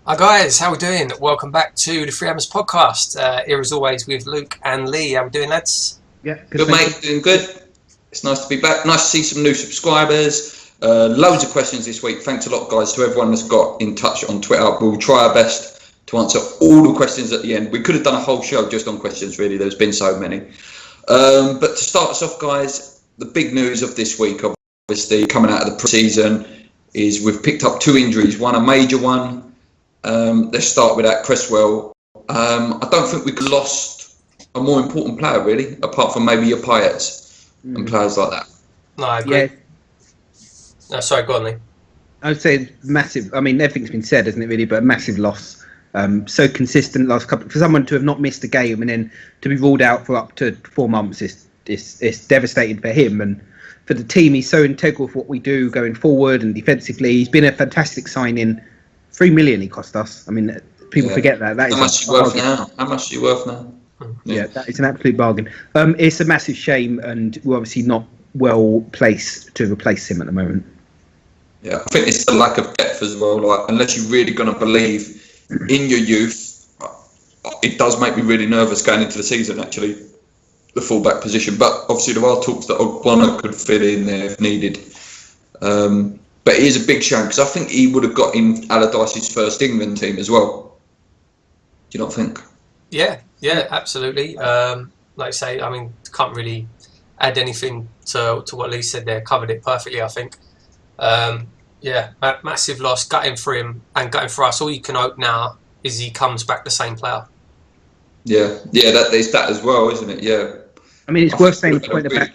Hi guys, how we doing? Welcome back to the Free Hammers podcast. Here as always with Luke and Lee. How we doing, lads? Yeah, good mate, doing good. It's nice to be back. Nice to see some new subscribers. Loads of questions this week. Thanks a lot, guys, to everyone that's got in touch on Twitter. We'll try our best to answer all the questions at the end. We could have done a whole show just on questions, really. There's been so many. But to start us off, guys, the big news of this week, obviously, coming out of the pre-season, is we've picked up 2 injuries. One, a major one. Let's start with that, Cresswell. I don't think we've lost a more important player, really, apart from maybe your Payets and players like that. No, I agree. Yeah. No, sorry, go on, Lee. I would say massive. I mean, everything's been said, isn't it, really? But a massive loss. So consistent last couple. For someone to have not missed a game and then to be ruled out for up to 4 months is devastating for him and for the team. He's so integral for what we do going forward and defensively. He's been a fantastic signing. 3 million he cost us. I mean, people forget that. That is how much is he worth now? How much is he worth now? Yeah, that is an absolute bargain. It's a massive shame, and we're obviously not well placed to replace him at the moment. Yeah, I think it's the lack of depth as well. Like, unless you're really going to believe in your youth, it does make me really nervous going into the season, actually, the fullback position. But obviously there are talks that Ogbonna could fit in there if needed. But it is a big shame because I think he would have got in Allardyce's first England team as well. Do you not think? Yeah, absolutely. Like I say, I mean, can't really add anything to what Lee said there. Covered it perfectly, I think. Massive loss, gutting for him and gutting for us. All you can hope now is he comes back the same player. Yeah, that is that as well, isn't it? Yeah. I mean, it's worth saying the point about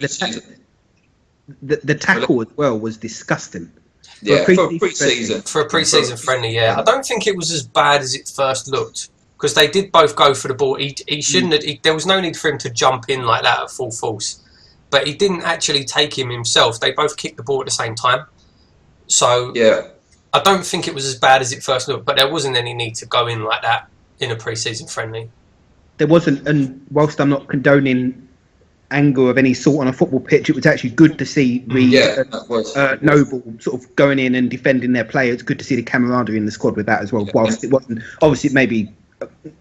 the tackle as well was disgusting. Yeah, for a pre-season. For a pre-season friendly, yeah. I don't think it was as bad as it first looked because they did both go for the ball. He shouldn't have, there was no need for him to jump in like that at full force. But he didn't actually take him himself. They both kicked the ball at the same time. So yeah, I don't think it was as bad as it first looked, but there wasn't any need to go in like that in a pre-season friendly. There wasn't, and whilst I'm not condoning anger of any sort on a football pitch, it was actually good to see Reed Noble sort of going in and defending their players. It's good to see the camaraderie in the squad with that as well. Whilst it wasn't, obviously, maybe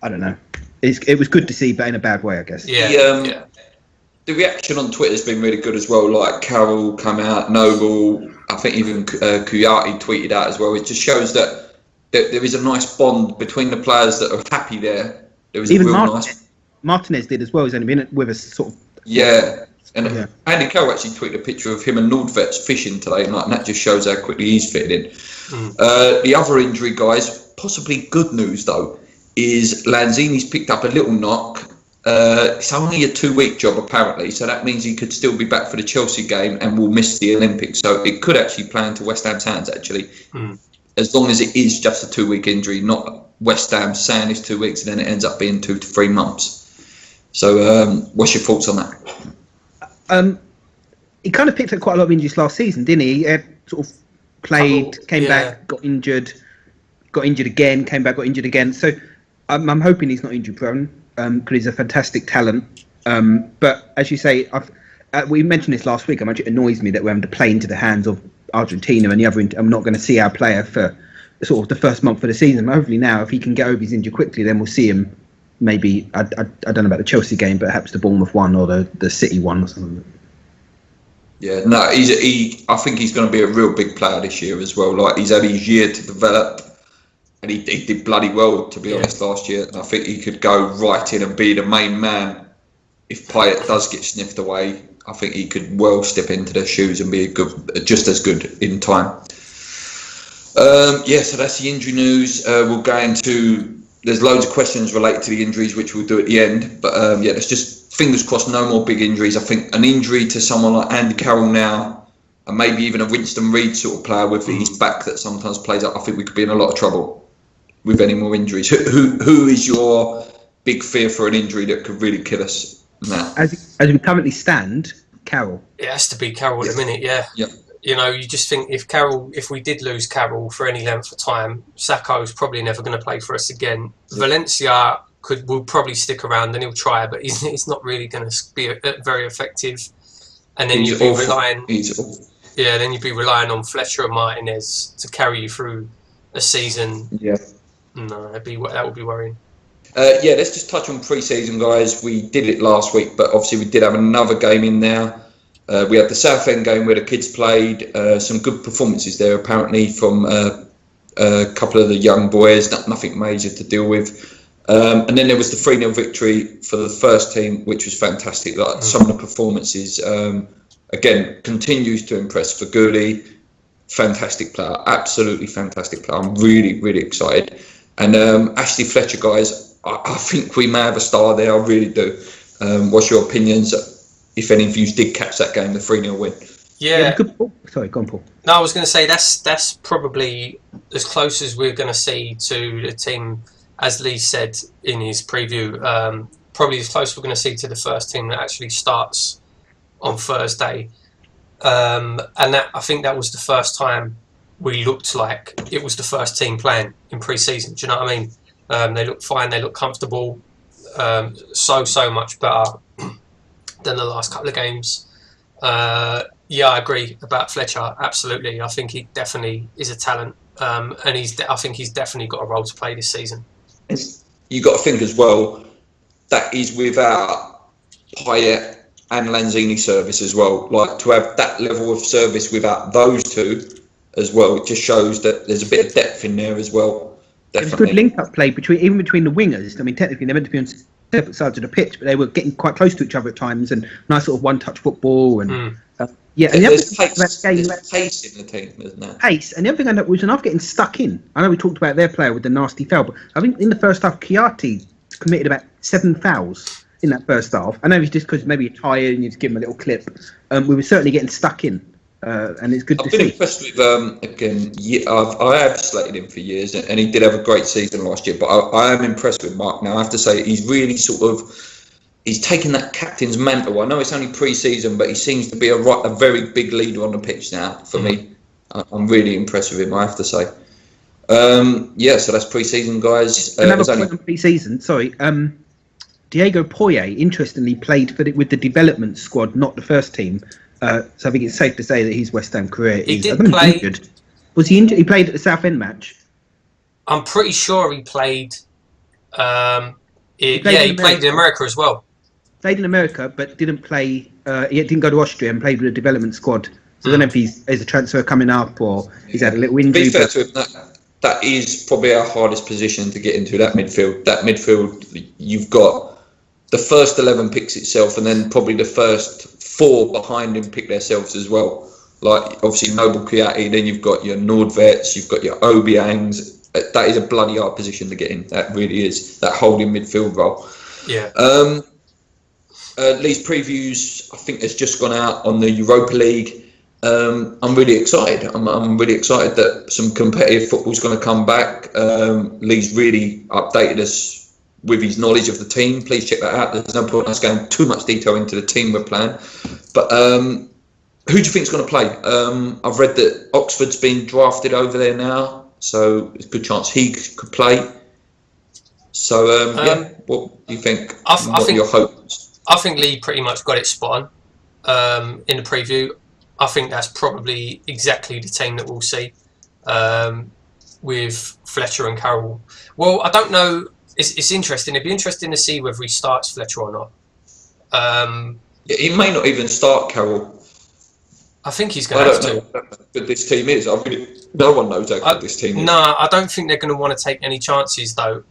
I don't know. It was good to see, but in a bad way, I guess. Yeah. The reaction on Twitter has been really good as well. Like Carroll come out, Noble. I think even Kuyati tweeted out as well. It just shows that there is a nice bond between the players that are happy there. There was even a real Martinez did as well. He's only been with us sort of. Yeah, and Andy Carroll actually tweeted a picture of him and Nordvet's fishing today, and that just shows how quickly he's fitted in. The other injury, guys, possibly good news though, is Lanzini's picked up a little knock. It's only a 2-week job apparently, so that means he could still be back for the Chelsea game and will miss the Olympics. So it could actually play into West Ham's hands actually, as long as it is just a 2-week injury, not West Ham saying it's 2 weeks and then it ends up being 2 to 3 months. So, what's your thoughts on that? He kind of picked up quite a lot of injuries last season, didn't he? He sort of played, came back, got injured again, came back, got injured again. So, I'm hoping he's not injury prone because he's a fantastic talent. But as you say, we mentioned this last week. How much it annoys me that we're having to play into the hands of Argentina and the other. I'm not going to see our player for sort of the first month of the season. Hopefully now, if he can get over his injury quickly, then we'll see him. Maybe I don't know about the Chelsea game, but perhaps the Bournemouth one or the City one or something. Yeah, no, I think he's going to be a real big player this year as well. Like he's had his year to develop, and he did bloody well to be honest last year. And I think he could go right in and be the main man if Payet does get sniffed away. I think he could well step into their shoes and be just as good in time. So that's the injury news. We'll go into. There's loads of questions related to the injuries, which we'll do at the end. But let's just fingers crossed, no more big injuries. I think an injury to someone like Andy Carroll now, and maybe even a Winston Reid sort of player with his back that sometimes plays up, I think we could be in a lot of trouble with any more injuries. Who is your big fear for an injury that could really kill us now? As we currently stand, Carroll. It has to be Carroll at the minute, yeah. Yeah. You just think if we did lose Carroll for any length of time, Sakho's probably never going to play for us again. Yeah. Valencia will probably stick around and he'll try, but he's not really going to be very effective. and then He's awful. He's awful. Yeah, then you'd be relying on Fletcher and Martinez to carry you through a season. Yeah. No, that would be worrying. Let's just touch on pre-season, guys. We did it last week, but obviously we did have another game in there. We had the Southend game where the kids played. Some good performances there, apparently, from a couple of the young boys. Nothing major to deal with. And then there was the 3-0 victory for the first team, which was fantastic. Like some of the performances, again, continues to impress. Faguli, fantastic player, absolutely fantastic player. I'm really, really excited. And Ashley Fletcher, guys, I think we may have a star there. I really do. What's your opinions? If any of you did catch that game, the 3-0 win. Yeah. Sorry, go on, Paul. No, I was going to say that's probably as close as we're going to see to the team, as Lee said in his preview. Probably as close we're going to see to the first team that actually starts on Thursday. And I think that was the first time we looked like it was the first team playing in pre-season. Do you know what I mean? They look fine. They look comfortable. So much better than the last couple of games. I agree about Fletcher. Absolutely. I think he definitely is a talent. And I think he's definitely got a role to play this season. You got to think as well, that is without Payet and Lanzini service as well. Like, to have that level of service without those two as well, it just shows that there's a bit of depth in there as well. It was good link-up play between the wingers. I mean, technically they're meant to be on separate sides of the pitch, but they were getting quite close to each other at times, and nice sort of one-touch football. And and there's pace in the team, isn't there? Pace, and the other thing I know was enough getting stuck in. I know we talked about their player with the nasty foul, but I think in the first half, Chiati committed about 7 fouls in that first half. I know it's just because maybe you're tired and you just give him a little clip. We were certainly getting stuck in. And it's good to see. I've been impressed with again. I have slated him for years, and he did have a great season last year. But I am impressed with Mark now. I have to say he's really he's taken that captain's mantle. I know it's only pre-season, but he seems to be a very big leader on the pitch now. For me, I'm really impressed with him. I have to say. So that's pre-season, guys. Another point on pre-season. Sorry. Diego Poye, interestingly, played with the development squad, not the first team. So I think it's safe to say that his West Ham career is injured. Was he injured? He played at the Southend match. I'm pretty sure he played. He played in America as well. Played in America, but didn't play. He didn't go to Austria and played with the development squad. So I don't know if there's a transfer coming up or he's had a little injury. To be fair to him, that is probably our hardest position to get into. That midfield, you've got the first 11 picks itself, and then probably the first 4 behind him pick themselves as well. Like, obviously, Noble Kouyaté, then you've got your Nordvets, you've got your Obiangs. That is a bloody hard position to get in. That really is. That holding midfield role. Yeah. Lee's previews, I think, has just gone out on the Europa League. I'm really excited. I'm really excited that some competitive football's going to come back. Lee's really updated us with his knowledge of the team. Please check that out. There's no point in us going too much detail into the team we're playing. But who do you think is going to play? I've read that Oxford's been drafted over there now, so there's a good chance he could play. So, what do you think? What are your hopes? I think Lee pretty much got it spot on in the preview. I think that's probably exactly the team that we'll see with Fletcher and Carroll. Well, I don't know. It's interesting. It'd be interesting to see whether he starts Fletcher or not. He may not even start Carroll. I think he's going to have to. I don't know how good this team is. No one knows how good this team is. No, I don't think they're going to want to take any chances, though.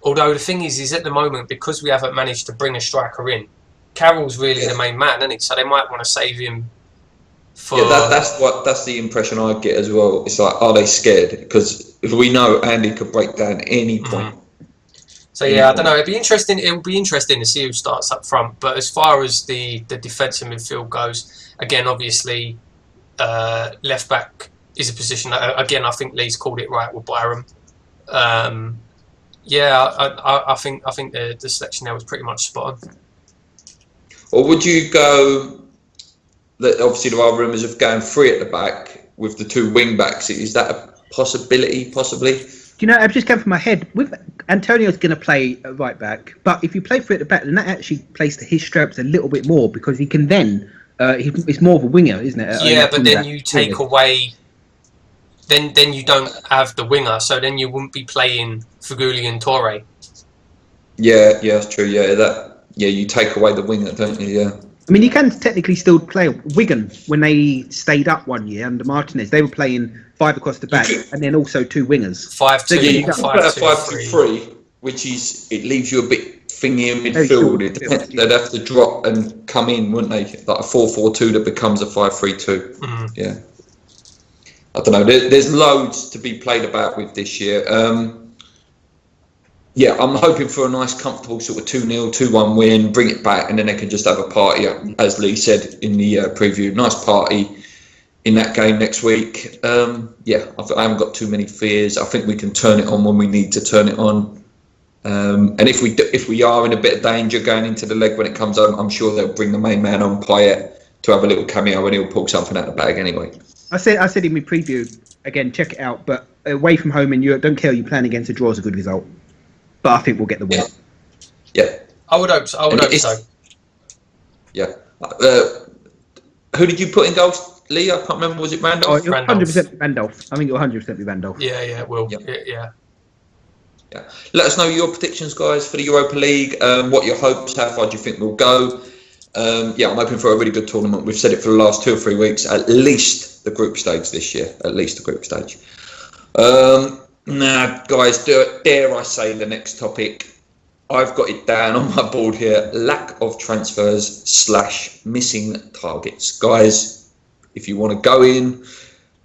Although the thing is at the moment, because we haven't managed to bring a striker in, Carroll's really the main man, isn't he? So they might want to save him for... Yeah, that's the impression I get as well. It's like, are they scared? Because if we know Andy could break down any point. So I don't know. It'll be interesting to see who starts up front. But as far as the defensive midfield goes, again, obviously, left back is a position that, again, I think Lee's called it right with Byram. I think the selection there was pretty much spot on. Or would you go? Obviously, there are rumours of going 3 at the back with the 2 wing backs. Is that a possibility? Possibly. Do you know, I've just come from my head. With Antonio's going to play right back, but if you play 3 at the back, then that actually plays to his strengths a little bit more because he can then It's more of a winger, isn't it? Yeah, but then you take away. Then you don't have the winger, so then you wouldn't be playing Feghouli and Toure. Yeah, that's true. Yeah, you take away the winger, don't you? Yeah. I mean, you can technically still play Wigan when they stayed up one year under Martinez. They were playing 5 across the back and then also 2 wingers. 5-2. Yeah, you can play a 5-2-3, which is it leaves you a bit thingy in midfield. They'd have to drop and come in, wouldn't they? Like a 4-4-2 that becomes a 5-3-2. Mm. Yeah. I don't know. There's loads to be played about with this year. Yeah, I'm hoping for a nice, comfortable sort of 2-0, 2-1 win, bring it back, and then they can just have a party, as Lee said in the preview. Nice party in that game next week. Yeah, I haven't got too many fears. I think we can turn it on when we need to turn it on. And if we are in a bit of danger going into the leg when it comes on, I'm sure they'll bring the main man on, Payet, to have a little cameo, and he'll pull something out of the bag anyway. I said in my preview, again, check it out, but away from home in Europe, don't care, you playing against a draw is a good result. But I think we'll get the win. Yeah. I would hope so. Yeah. Who did you put in goals, Lee? I can't remember. Was it Randolph? 100% Randolph. I think it'll 100% be Randolph. Yeah, it will. Yeah. Let us know your predictions, guys, for the Europa League. What your hopes, how far do you think we'll go? Yeah, I'm hoping for a really good tournament. We've said it for the last 2 or 3 weeks. At least the group stage this year. At least the group stage. Now, guys, dare I say the next topic? I've got it down on my board here. Lack of transfers / missing targets. Guys, if you want to go in,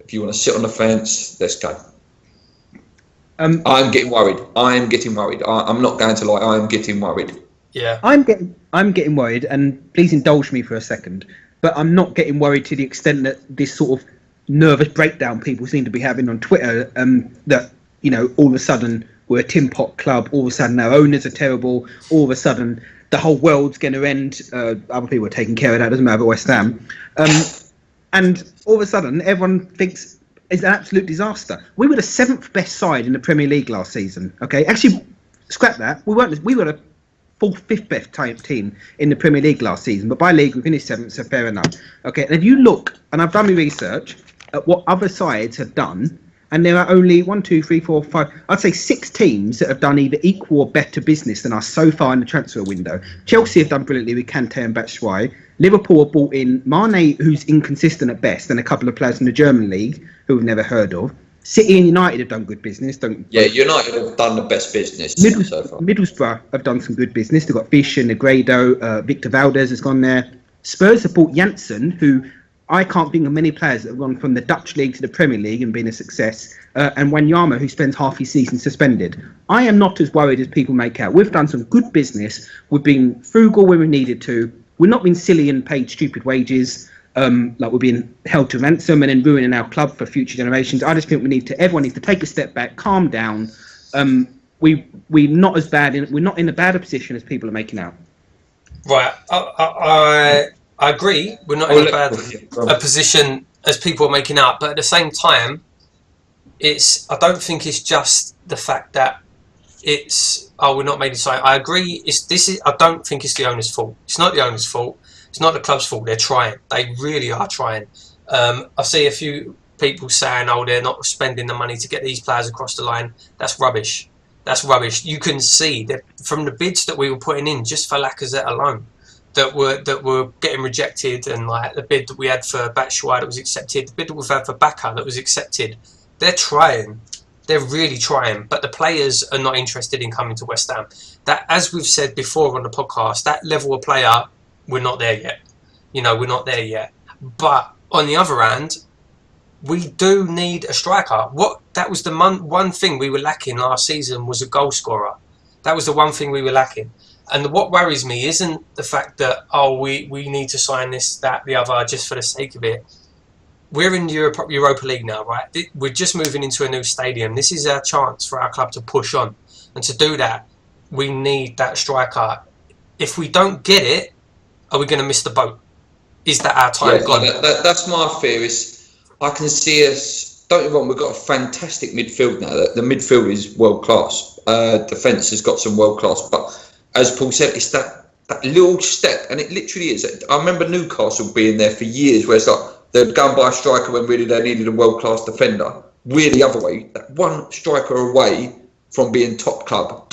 if you want to sit on the fence, let's go. I'm getting worried. I'm not going to lie. I'm getting worried. Yeah. I'm getting worried, and please indulge me for a second, but I'm not getting worried to the extent that this sort of nervous breakdown people seem to be having on Twitter, that, you know, all of a sudden we're a tin pot club, all of a sudden our owners are terrible, all of a sudden the whole world's going to end. Other people are taking care of that, doesn't matter about West Ham. And all of a sudden everyone thinks it's an absolute disaster. We were the 7th best side in the Premier League last season. Okay, actually, scrap that. We were the 4th, 5th best team in the Premier League last season, but by league we finished 7th, so fair enough. Okay, and if you look, and I've done my research at what other sides have done, and there are only 1, 2, 3, 4, 5, I'd say 6 teams that have done either equal or better business than us so far in the transfer window. Chelsea have done brilliantly with Kante and Batshuayi. Liverpool have bought in Mane, who's inconsistent at best, and a couple of players in the German league who we've never heard of. City and United have done good business. United have done the best business so far. Middlesbrough have done some good business. They've got Fish and Negredo. Victor Valdez has gone there. Spurs have bought Janssen, who I can't think of many players that have gone from the Dutch league to the Premier League and been a success. And Wanyama, who spends half his season suspended. I am not as worried as people make out. We've done some good business. We've been frugal when we needed to. We've not been silly and paid stupid wages, like we're being held to ransom and then ruining our club for future generations. I just think everyone needs to take a step back, calm down. We're not as bad. We're not in a bad position as people are making out. Right, I agree. We're not in a bad position as people are making out, but at the same time, I don't think it's just the fact that we're not made inside. I agree. I don't think it's the owner's fault. It's not the owner's fault. It's not the club's fault. They're trying. They really are trying. I see a few people saying, they're not spending the money to get these players across the line. That's rubbish. You can see that from the bids that we were putting in just for Lacazette alone, that were getting rejected, and like the bid that we had for Batshuayi that was accepted, the bid that we've had for Baka that was accepted. They're trying. They're really trying, but the players are not interested in coming to West Ham. That, as we've said before on the podcast, that level of player, we're not there yet. We're not there yet. But on the other hand, we do need a striker. That was the one thing we were lacking last season, was a goal scorer. That was the one thing we were lacking. And what worries me isn't the fact that, we need to sign this, that, the other, just for the sake of it. We're in Europa League now, right? We're just moving into a new stadium. This is our chance for our club to push on. And to do that, we need that striker. If we don't get it, are we going to miss the boat? Is that our time gone? That's my fear. I can see us, don't get me wrong, we've got a fantastic midfield now. The midfield is world class. Defence has got some world class. But as Paul said, it's that that little step, and it literally is. I remember Newcastle being there for years, where it's like they'd go and buy a striker when really they needed a world-class defender. We're the other way, that one striker away from being top club.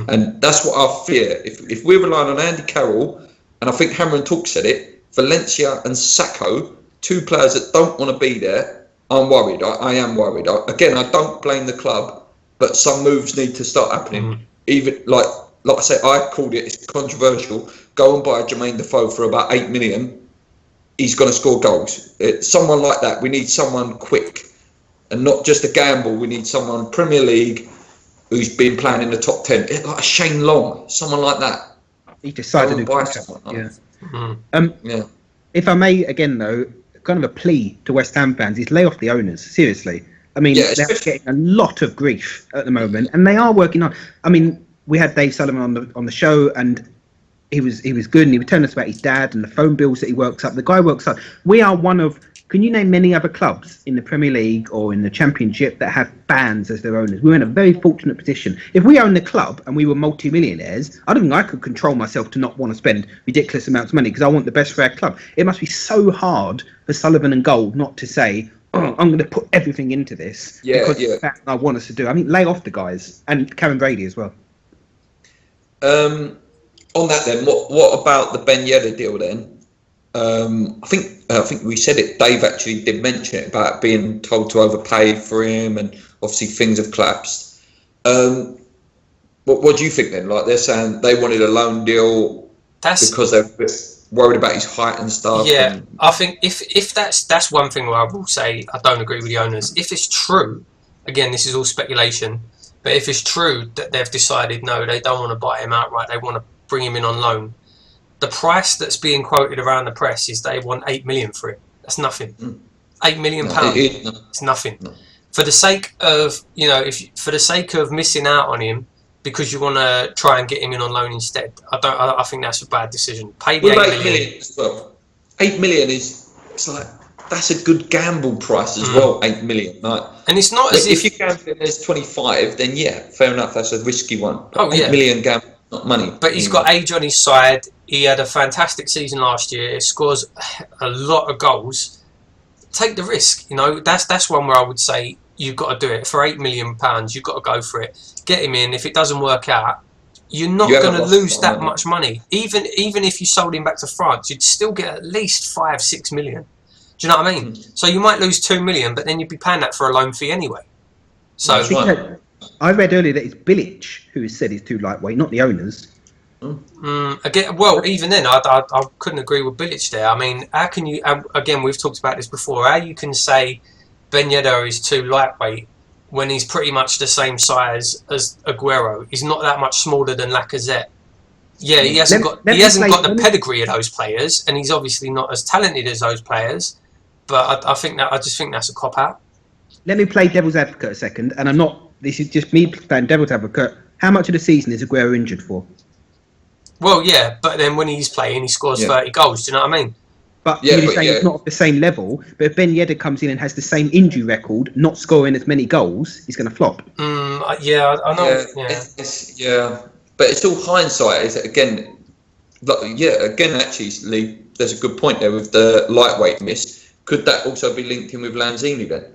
And that's what I fear. If we're relying on Andy Carroll, and I think Hammer and Talk said it, Valencia and Sacco, 2 players that don't want to be there, I'm worried. I am worried. Again, I don't blame the club, but some moves need to start happening. Even like I say, I called it, it's controversial, go and buy Jermaine Defoe for about 8 million. He's going to score goals. Someone like that. We need someone quick and not just a gamble. We need someone Premier League who's been playing in the top 10, like a Shane Long, someone like that. He decided to buy someone. Yeah. If I may, again though, kind of a plea to West Ham fans is lay off the owners. Seriously, I mean, they're getting a lot of grief at the moment, and they are working on. I mean, we had Dave Sullivan on the show, and he was good, and he was telling us about his dad and the phone bills that he works up. The guy works up. We are one of. Can you name many other clubs in the Premier League or in the Championship that have fans as their owners? We're in a very fortunate position. If we own the club and we were multi-millionaires, I don't think I could control myself to not want to spend ridiculous amounts of money because I want the best for our club. It must be so hard for Sullivan and Gold not to say, oh, I'm going to put everything into this because it's the fact I want us to do. I mean, lay off the guys, and Karen Brady as well. On that then, what about the Ben Yedder deal then? I think we said it. Dave actually did mention it about being told to overpay for him, and obviously things have collapsed. What do you think then? Like they're saying they wanted a loan deal because they're worried about his height and stuff. Yeah, I think if that's one thing where I will say I don't agree with the owners. If it's true, again, this is all speculation, but if it's true that they've decided no, they don't want to buy him outright, they want to bring him in on loan. The price that's being quoted around the press is they want 8 million for it. That's nothing. £8 million it's nothing. No. For the sake of for the sake of missing out on him because you want to try and get him in on loan instead, I think that's a bad decision. Pay the 8 million. As well. 8 million it's like that's a good gamble price as well. 8 million, right? And it's not as if you gamble and there's 25, then yeah, fair enough. That's a risky one. But 8 million gamble. Not money. But he's got age on his side. He had a fantastic season last year. He scores a lot of goals. Take the risk. That's one where I would say you've got to do it. For £8 million, you've got to go for it. Get him in. If it doesn't work out, you're not going to lose that much money. Even if you sold him back to France, you'd still get at least 5-6 million. Do you know what I mean? So you might lose 2 million, but then you'd be paying that for a loan fee anyway. So I read earlier that it's Bilic who has said he's too lightweight, not the owners. Again, well, even then, I couldn't agree with Bilic there. I mean, how can you? Again, we've talked about this before. How you can say Ben Yedder is too lightweight when he's pretty much the same size as Aguero? He's not that much smaller than Lacazette. Yeah, he hasn't got the pedigree of those players, and he's obviously not as talented as those players. But I just think that's a cop out. Let me play devil's advocate a second, and I'm not. This is just me playing devil's advocate. How much of the season is Aguero injured for? Well, yeah, but then when he's playing, he scores 30 goals. Do you know what I mean? But you're saying it's not at the same level. But if Ben Yedder comes in and has the same injury record, not scoring as many goals, he's going to flop. Yeah, I know. Yeah, but it's all hindsight. Is it again? Actually, Lee, there's a good point there with the lightweight miss. Could that also be linked in with Lanzini then?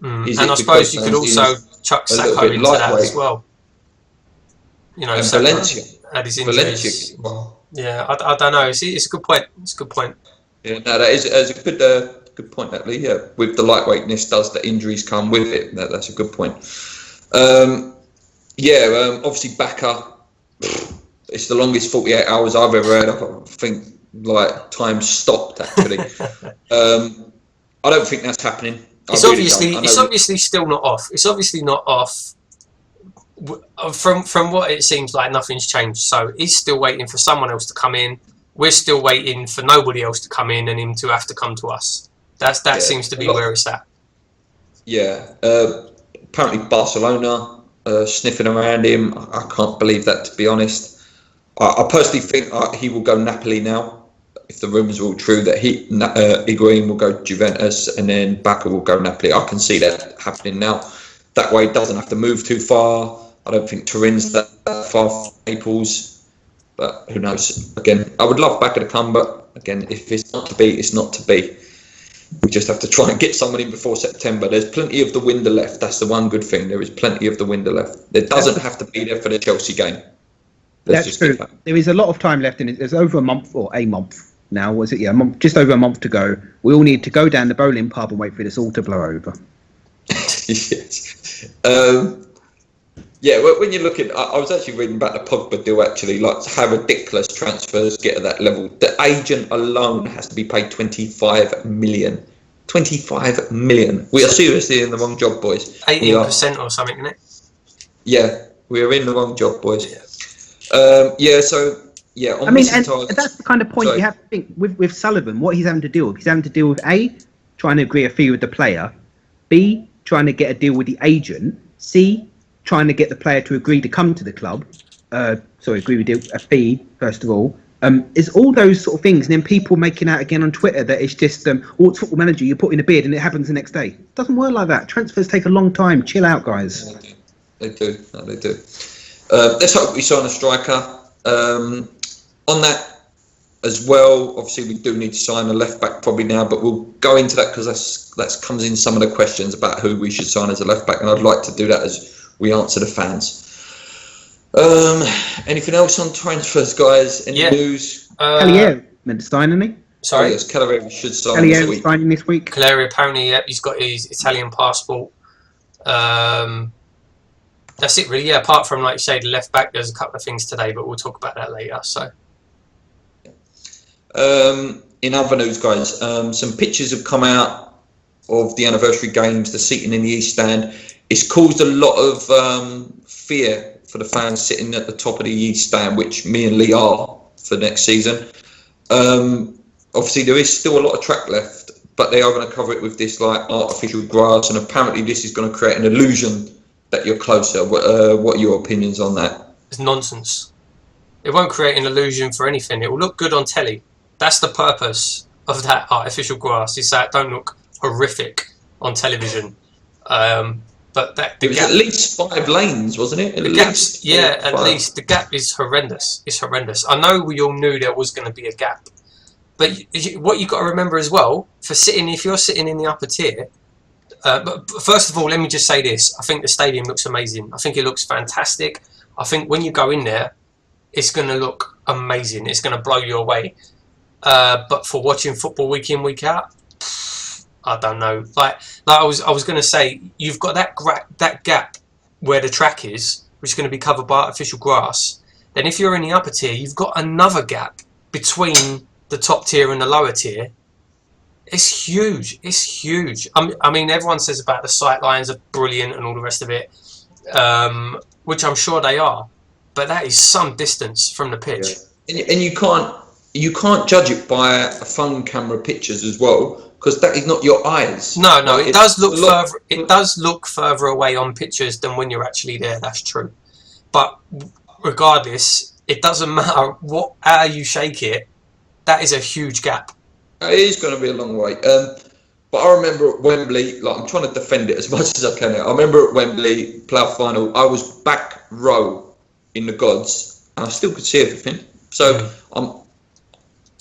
And I suppose you could also chuck Sacco into that as well. And Valencia. Had his injuries. Yeah, I don't know. It's a good point. It's a good point. Yeah, no, that is a good point, that Lee. Yeah, with the lightweightness, does the injuries come with it? That's a good point. Obviously Bacca. It's the longest 48 hours I've ever heard of. I think time stopped actually. I don't think that's happening. It's obviously still not off. It's obviously not off. From what it seems like, nothing's changed. So he's still waiting for someone else to come in. We're still waiting for nobody else to come in and him to have to come to us. That seems to be where it's at. Yeah. Apparently Barcelona sniffing around him. I can't believe that, to be honest. I personally think he will go Napoli now. If the rumours are all true, that Higuain will go Juventus and then Bacca will go Napoli. I can see that happening now. That way, it doesn't have to move too far. I don't think Turin's that far from Naples. But who knows? Again, I would love Baka to come, but again, if it's not to be, it's not to be. We just have to try and get someone in before September. There's plenty of the window left. That's the one good thing. There is plenty of the window left. There doesn't have to be there for the Chelsea game. That's true. There is a lot of time left in it. There's over a month or a month now. Was it? Yeah, just over a month to go. We all need to go down the bowling pub and wait for this all to blow over. Yes. Yeah, when you look at, I was actually reading about the Pogba deal. Actually, like how ridiculous transfers get at that level. The agent alone has to be paid 25 million. 25 million. We are seriously in the wrong job, boys. 18% or something, isn't it? Yeah, we are in the wrong job, boys. Yeah. I mean, and that's the kind of point you have to think with Sullivan. What he's having to deal with. He's having to deal with A, trying to agree a fee with the player. B, trying to get a deal with the agent. C, trying to get the player to agree to come to the club. Agree with a fee, first of all. It's all those sort of things. And then people making out again on Twitter that it's just, it's Football Manager, you put in a bid and it happens the next day. It doesn't work like that. Transfers take a long time. Chill out, guys. They do. No, they do. Let's hope we sign a striker. On that as well, obviously we do need to sign a left back probably now, but we'll go into that because that comes in some of the questions about who we should sign as a left back, and I'd like to do that as we answer the fans. Anything else on transfers, guys? Any news? Callier meant to sign, isn't he? Sorry? Oh, yes, Callier should sign Callier this week. signing this week. Callier, apparently, he's got his Italian passport. That's it, really. Yeah, apart from, like you say, the left back, there's a couple of things today, but we'll talk about that later. So, in other news, guys, some pictures have come out of the anniversary games, the seating in the East Stand. It's caused a lot of fear for the fans sitting at the top of the East Stand, which me and Lee are for next season. Obviously, there is still a lot of track left, but they are going to cover it with this like artificial grass, and apparently this is going to create an illusion that you're closer. What are your opinions on that? It's nonsense. It won't create an illusion for anything. It will look good on telly. That's the purpose of that artificial grass, is that it don't look horrific on television. But that it was at least 5 lanes, wasn't it? At least the gap is horrendous. It's horrendous. I know we all knew there was going to be a gap, but what you've got to remember as well, if you're sitting in the upper tier. But first of all, let me just say this: I think the stadium looks amazing. I think it looks fantastic. I think when you go in there, it's going to look amazing. It's going to blow you away. But for watching football week in, week out, I don't know. Like I was going to say, you've got that gap where the track is, which is going to be covered by artificial grass. Then if you're in the upper tier, you've got another gap between the top tier and the lower tier. It's huge. It's huge. I mean, everyone says about the sight lines are brilliant and all the rest of it, which I'm sure they are. But that is some distance from the pitch. Yeah. And you can't judge it by a phone camera pictures as well, because that is not your eyes. No, it does look further. It does look further away on pictures than when you're actually there. That's true. But regardless, it doesn't matter how you shake it. That is a huge gap. It is going to be a long way. But I remember at Wembley, like I'm trying to defend it as much as I can. I remember at Wembley playoff final, I was back row in the gods, and I still could see everything. So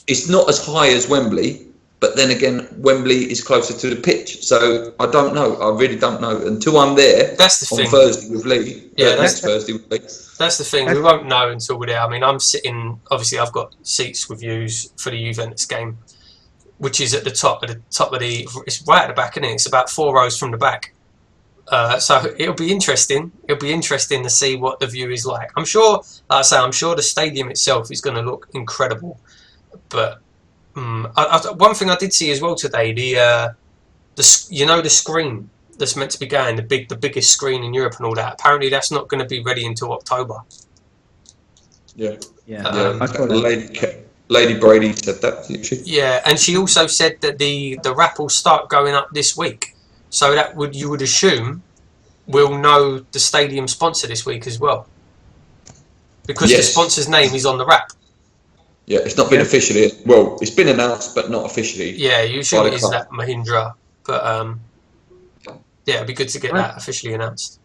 it's not as high as Wembley, but then again, Wembley is closer to the pitch. So I don't know. I really don't know until I'm there. That's the on thing. Thursday with Lee. Yeah, next Thursday with Lee. That's the thing. We won't know until we're there. I mean, I'm sitting. Obviously, I've got seats with views for the Juventus game, which is at the top of the. It's right at the back, isn't it? It's about 4 rows from the back. So it'll be interesting. It'll be interesting to see what the view is like. I'm sure, like I say, I'm sure the stadium itself is going to look incredible. But one thing I did see as well today, the screen that's meant to be going, the biggest screen in Europe and all that. Apparently, that's not going to be ready until October. Yeah. Lady Brady said that, didn't she? Yeah, and she also said that the wrap will start going up this week. So you would assume we'll know the stadium sponsor this week as well, because the sponsor's name is on the wrap. Yeah, it's not been officially. Well, it's been announced, but not officially. Yeah, usually it is that Mahindra, but it'd be good to get that officially announced.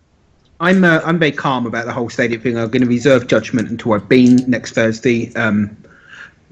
I'm very calm about the whole stadium thing. I'm going to reserve judgment until I've been next Thursday.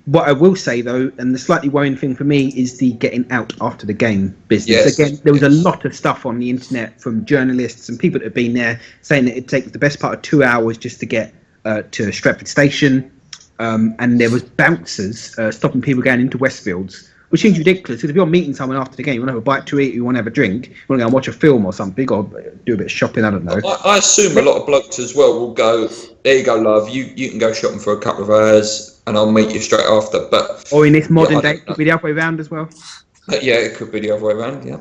What I will say though, and the slightly worrying thing for me, is the getting out after the game business. Yes, Again, there was a lot of stuff on the internet from journalists and people that have been there saying that it takes the best part of 2 hours just to get to Stretford Station, and there was bouncers stopping people going into Westfields, which seems ridiculous. Because if you're meeting someone after the game, you want to have a bite to eat, you want to have a drink, you want to go and watch a film or something, or do a bit of shopping. I don't know. I assume a lot of blokes as well will go, there you go, love. You can go shopping for a couple of hours, and I'll meet you straight after. But or in this modern day, it could be the other way around as well. Yeah, it could be the other way around. Yeah.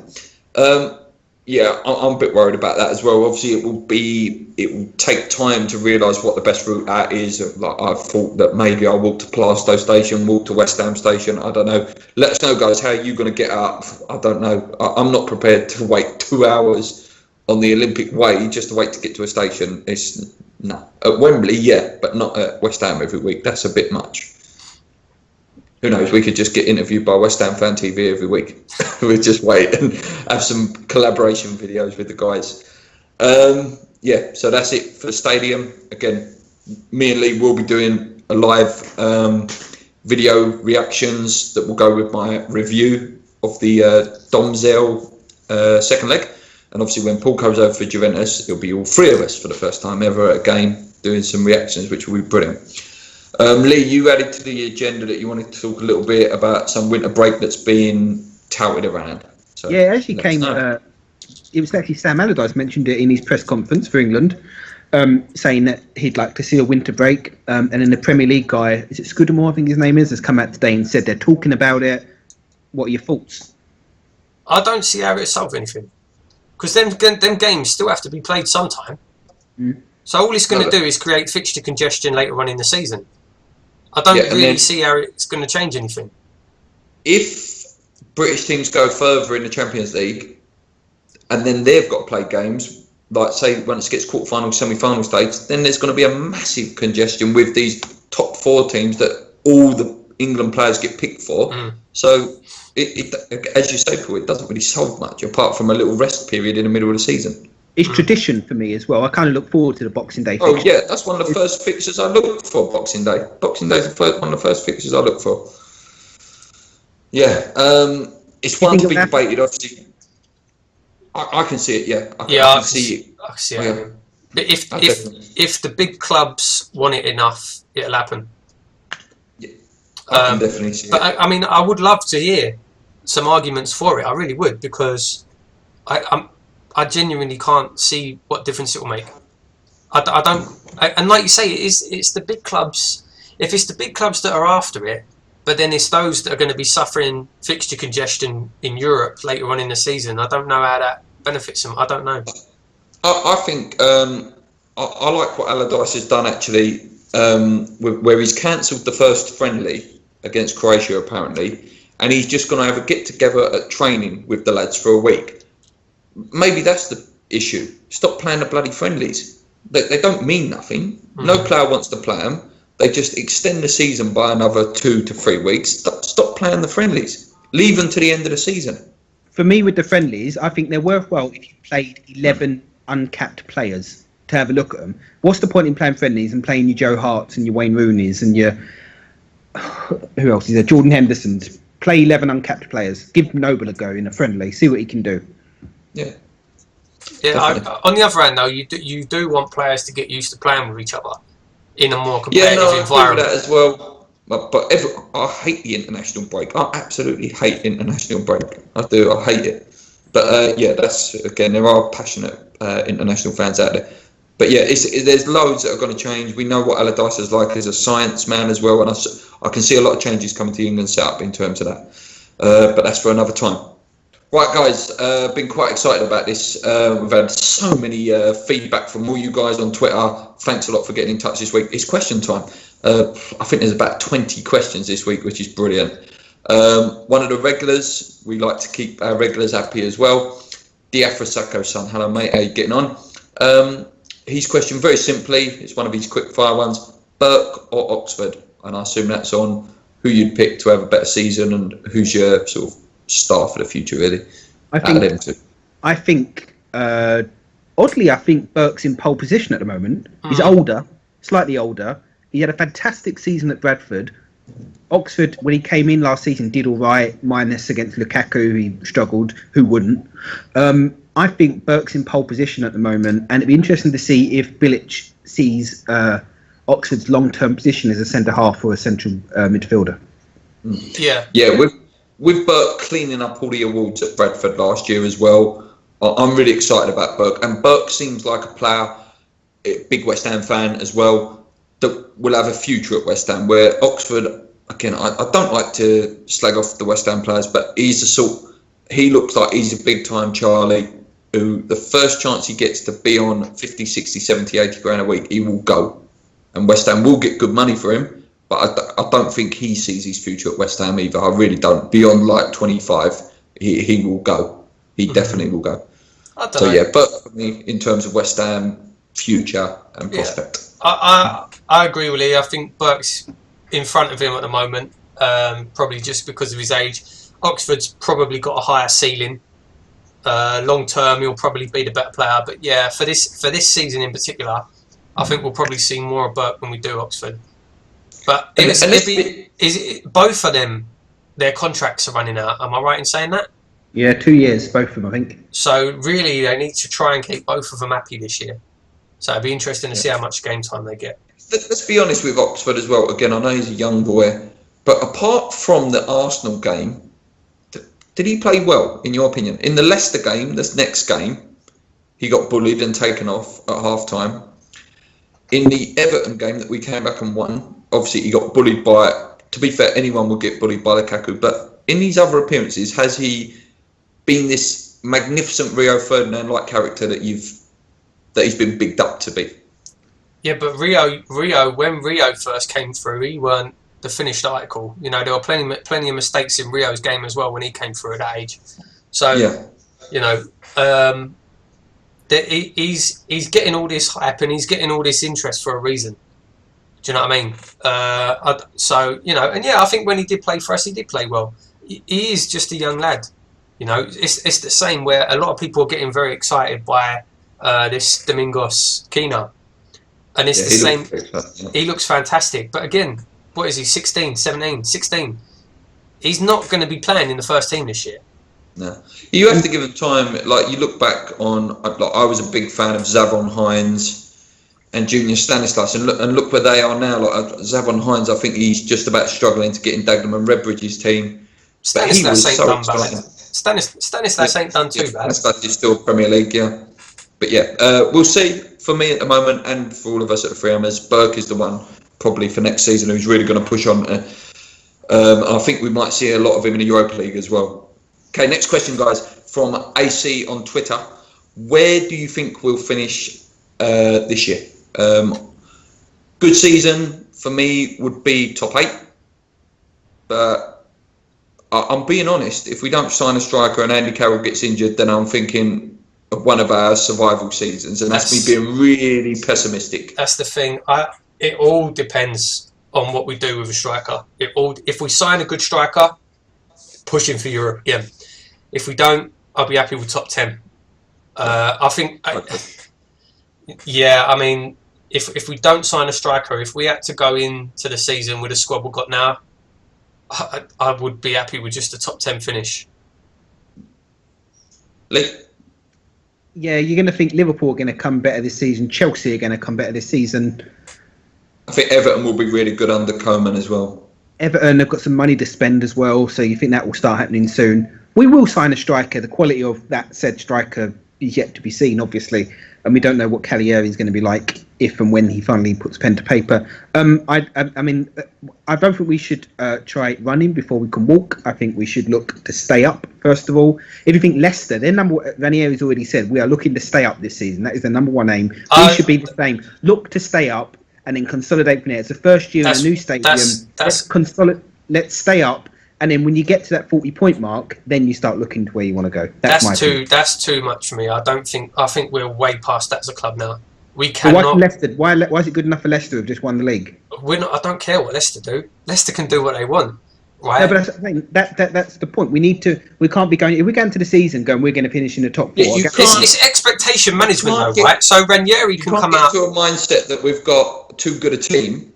I'm a bit worried about that as well. Obviously, it will take time to realise what the best route out is. Like, I thought that maybe I'll walk to Plaistow Station, walk to West Ham Station. I don't know. Let us know, guys. How are you going to get up? I don't know. I'm not prepared to wait 2 hours on the Olympic Way just to wait to get to a station. No. At Wembley, yeah, but not at West Ham every week. That's a bit much. Who knows? We could just get interviewed by West Ham Fan TV every week. We'll just wait and have some collaboration videos with the guys. So that's it for the stadium. Again, me and Lee will be doing a live video reactions that will go with my review of the Domzell second leg. And obviously when Paul comes over for Juventus, it'll be all three of us for the first time ever at a game doing some reactions, which will be brilliant. Lee, you added to the agenda that you wanted to talk a little bit about some winter break that's being touted around. So, yeah, it actually came. It was actually Sam Allardyce mentioned it in his press conference for England, saying that he'd like to see a winter break. And then the Premier League guy, is it Scudamore, I think his name is, has come out today and said they're talking about it. What are your thoughts? I don't see how it solves anything, because them games still have to be played sometime. So all it's going to do is create fixture congestion later on in the season. I don't really see how it's going to change anything. If British teams go further in the Champions League, and then they've got to play games, like say once it gets quarterfinal, semi-final stage, then there's going to be a massive congestion with these top four teams that all the England players get picked for. So, it as you say, Paul, it doesn't really solve much apart from a little rest period in the middle of the season. It's tradition for me as well. I kind of look forward to the Boxing Day fixture. Oh yeah, that's one of the first fixtures I look for, Boxing Day. Boxing Day is one of the first fixtures I look for. Yeah, it's one to be debated, obviously. I can see it, yeah. I can see it. I can see it. Yeah. But if the big clubs want it enough, it'll happen. Yeah, I can definitely see it. But I mean, I would love to hear some arguments for it. I really would, because I genuinely can't see what difference it will make. I don't, and like you say, it's the big clubs. If it's the big clubs that are after it, but then it's those that are going to be suffering fixture congestion in Europe later on in the season, I don't know how that benefits them. I don't know. I think I like what Allardyce has done actually, where he's cancelled the first friendly against Croatia apparently, and he's just going to have a get together at training with the lads for a week. Maybe that's the issue. Stop playing the bloody friendlies. They don't mean nothing. No player wants to play them. They just extend the season by another 2 to 3 weeks. Stop playing the friendlies. Leave them to the end of the season. For me, with the friendlies, I think they're worthwhile if you played 11 uncapped players to have a look at them. What's the point in playing friendlies and playing your Joe Harts and your Wayne Rooneys and your... Who else is there? Jordan Henderson's. Play 11 uncapped players. Give Noble a go in a friendly. See what he can do. Yeah. On the other hand, though, you do want players to get used to playing with each other in a more competitive environment. I agree with that as well. But I hate the international break. I absolutely hate international break. I do. I hate it. But that's again, there are passionate international fans out there. But yeah, there's loads that are going to change. We know what Allardyce is like as a science man as well, and I can see a lot of changes coming to the England setup in terms of that. But that's for another time. Right, guys, been quite excited about this. We've had so many feedback from all you guys on Twitter. Thanks a lot for getting in touch this week. It's question time. I think there's about 20 questions this week, which is brilliant. One of the regulars, we like to keep our regulars happy as well. Diafrasako's son, hello mate, how you getting on? His question, very simply, it's one of his quick fire ones, Burke or Oxford? And I assume that's on who you'd pick to have a better season and who's your sort of star for the future, really. I think Oddly, I think Burke's in pole position at the moment. He's older, slightly older. He had a fantastic season at Bradford. Oxford, when he came in last season, did all right, minus against Lukaku. He struggled. Who wouldn't? I think Burke's in pole position at the moment, and it'd be interesting to see if Bilic sees Oxford's long-term position as a centre-half or a central midfielder. Yeah, with Burke cleaning up all the awards at Bradford last year as well, I'm really excited about Burke. And Burke seems like a player, a big West Ham fan as well, that will have a future at West Ham. Where Oxford, again, I don't like to slag off the West Ham players, but he looks like he's a big-time Charlie, who the first chance he gets to be on 50, 60, 70, 80 grand a week, he will go. And West Ham will get good money for him, but I don't think he sees his future at West Ham either. I really don't. Beyond like 25, he will go. He definitely will go. So yeah, but for me, in terms of West Ham future and prospect, I agree with Lee. I think Burke's in front of him at the moment, probably just because of his age. Oxford's probably got a higher ceiling. Long term, he'll probably be the better player. But yeah, for this season in particular, I think we'll probably see more of Burke when we do Oxford. But both of them, their contracts are running out. Am I right in saying that? Yeah, 2 years, both of them, I think. So really, they need to try and keep both of them happy this year. So it'd be interesting to see how much game time they get. Let's be honest with Oxford as well. Again, I know he's a young boy, but apart from the Arsenal game, did he play well, in your opinion? In the Leicester game, this next game, he got bullied and taken off at half-time. In the Everton game that we came back and won, obviously he got bullied by, to be fair, anyone will get bullied by Lukaku, but in these other appearances, has he been this magnificent Rio Ferdinand-like character that he's been bigged up to be? Yeah, but Rio, when Rio first came through, he weren't the finished article. You know, there were plenty of mistakes in Rio's game as well when he came through at that age. So, you know, he's getting all this hype and he's getting all this interest for a reason. Do you know what I mean? So, you know, and yeah, I think when he did play for us, he did play well. He is just a young lad. You know, it's the same where a lot of people are getting very excited by this Domingos Quina. And it's the same. He looks fantastic. But again, what is he, 16, 17, 16? He's not going to be playing in the first team this year. No. You have to give him time. Like, you look back on, I was a big fan of Zavon Hines and Junior Stanislas, and look where they are now. Like Zavon Hines, I think he's just about struggling to get in Dagenham and Redbridge's team. Stanislas ain't done bad. Stanislas ain't done too bad. Stanislas is still Premier League, yeah. But yeah, we'll see. For me at the moment, and for all of us at the Freehammers, Burke is the one probably for next season who's really going to push on. I think we might see a lot of him in the Europa League as well. Okay, next question, guys, from AC on Twitter. Where do you think we'll finish this year? Good season for me would be top 8. But I'm being honest, if we don't sign a striker and Andy Carroll gets injured, then I'm thinking of one of our survival seasons, and that's me being really pessimistic. That's the thing. It all depends on what we do with a striker. If we sign a good striker, pushing for Europe, yeah. If we don't, I'll be happy with top 10. I think, yeah, I mean, if we don't sign a striker, if we had to go into the season with the squad we've got now, I would be happy with just a top 10 finish. Lee? Yeah, you're going to think Liverpool are going to come better this season. Chelsea are going to come better this season. I think Everton will be really good under Cohen as well. Everton have got some money to spend as well, so you think that will start happening soon. We will sign a striker. The quality of that said striker is yet to be seen, obviously, and we don't know what Calieri is going to be like if and when he finally puts pen to paper. I mean, I don't think we should try running before we can walk. I think we should look to stay up, first of all. If you think Leicester, Ranieri's already said, we are looking to stay up this season. That is the number one aim. We should be the same. Look to stay up and then consolidate from there. It's the first year in a new stadium. Let's stay up. And then when you get to that 40-point mark, then you start looking to where you want to go. That's too much for me. I think we're way past that as a club now. We cannot. Why is it good enough for Leicester to have just won the league? I don't care what Leicester do. Leicester can do what they want. right? No, but that's the thing. That's the point. We can't be going. If we go into the season going, we're going to finish in the top 4. Yeah, you can't. It's expectation management, though, get- right? So Ranieri You can can't come get out. to a mindset that we've got too good a team,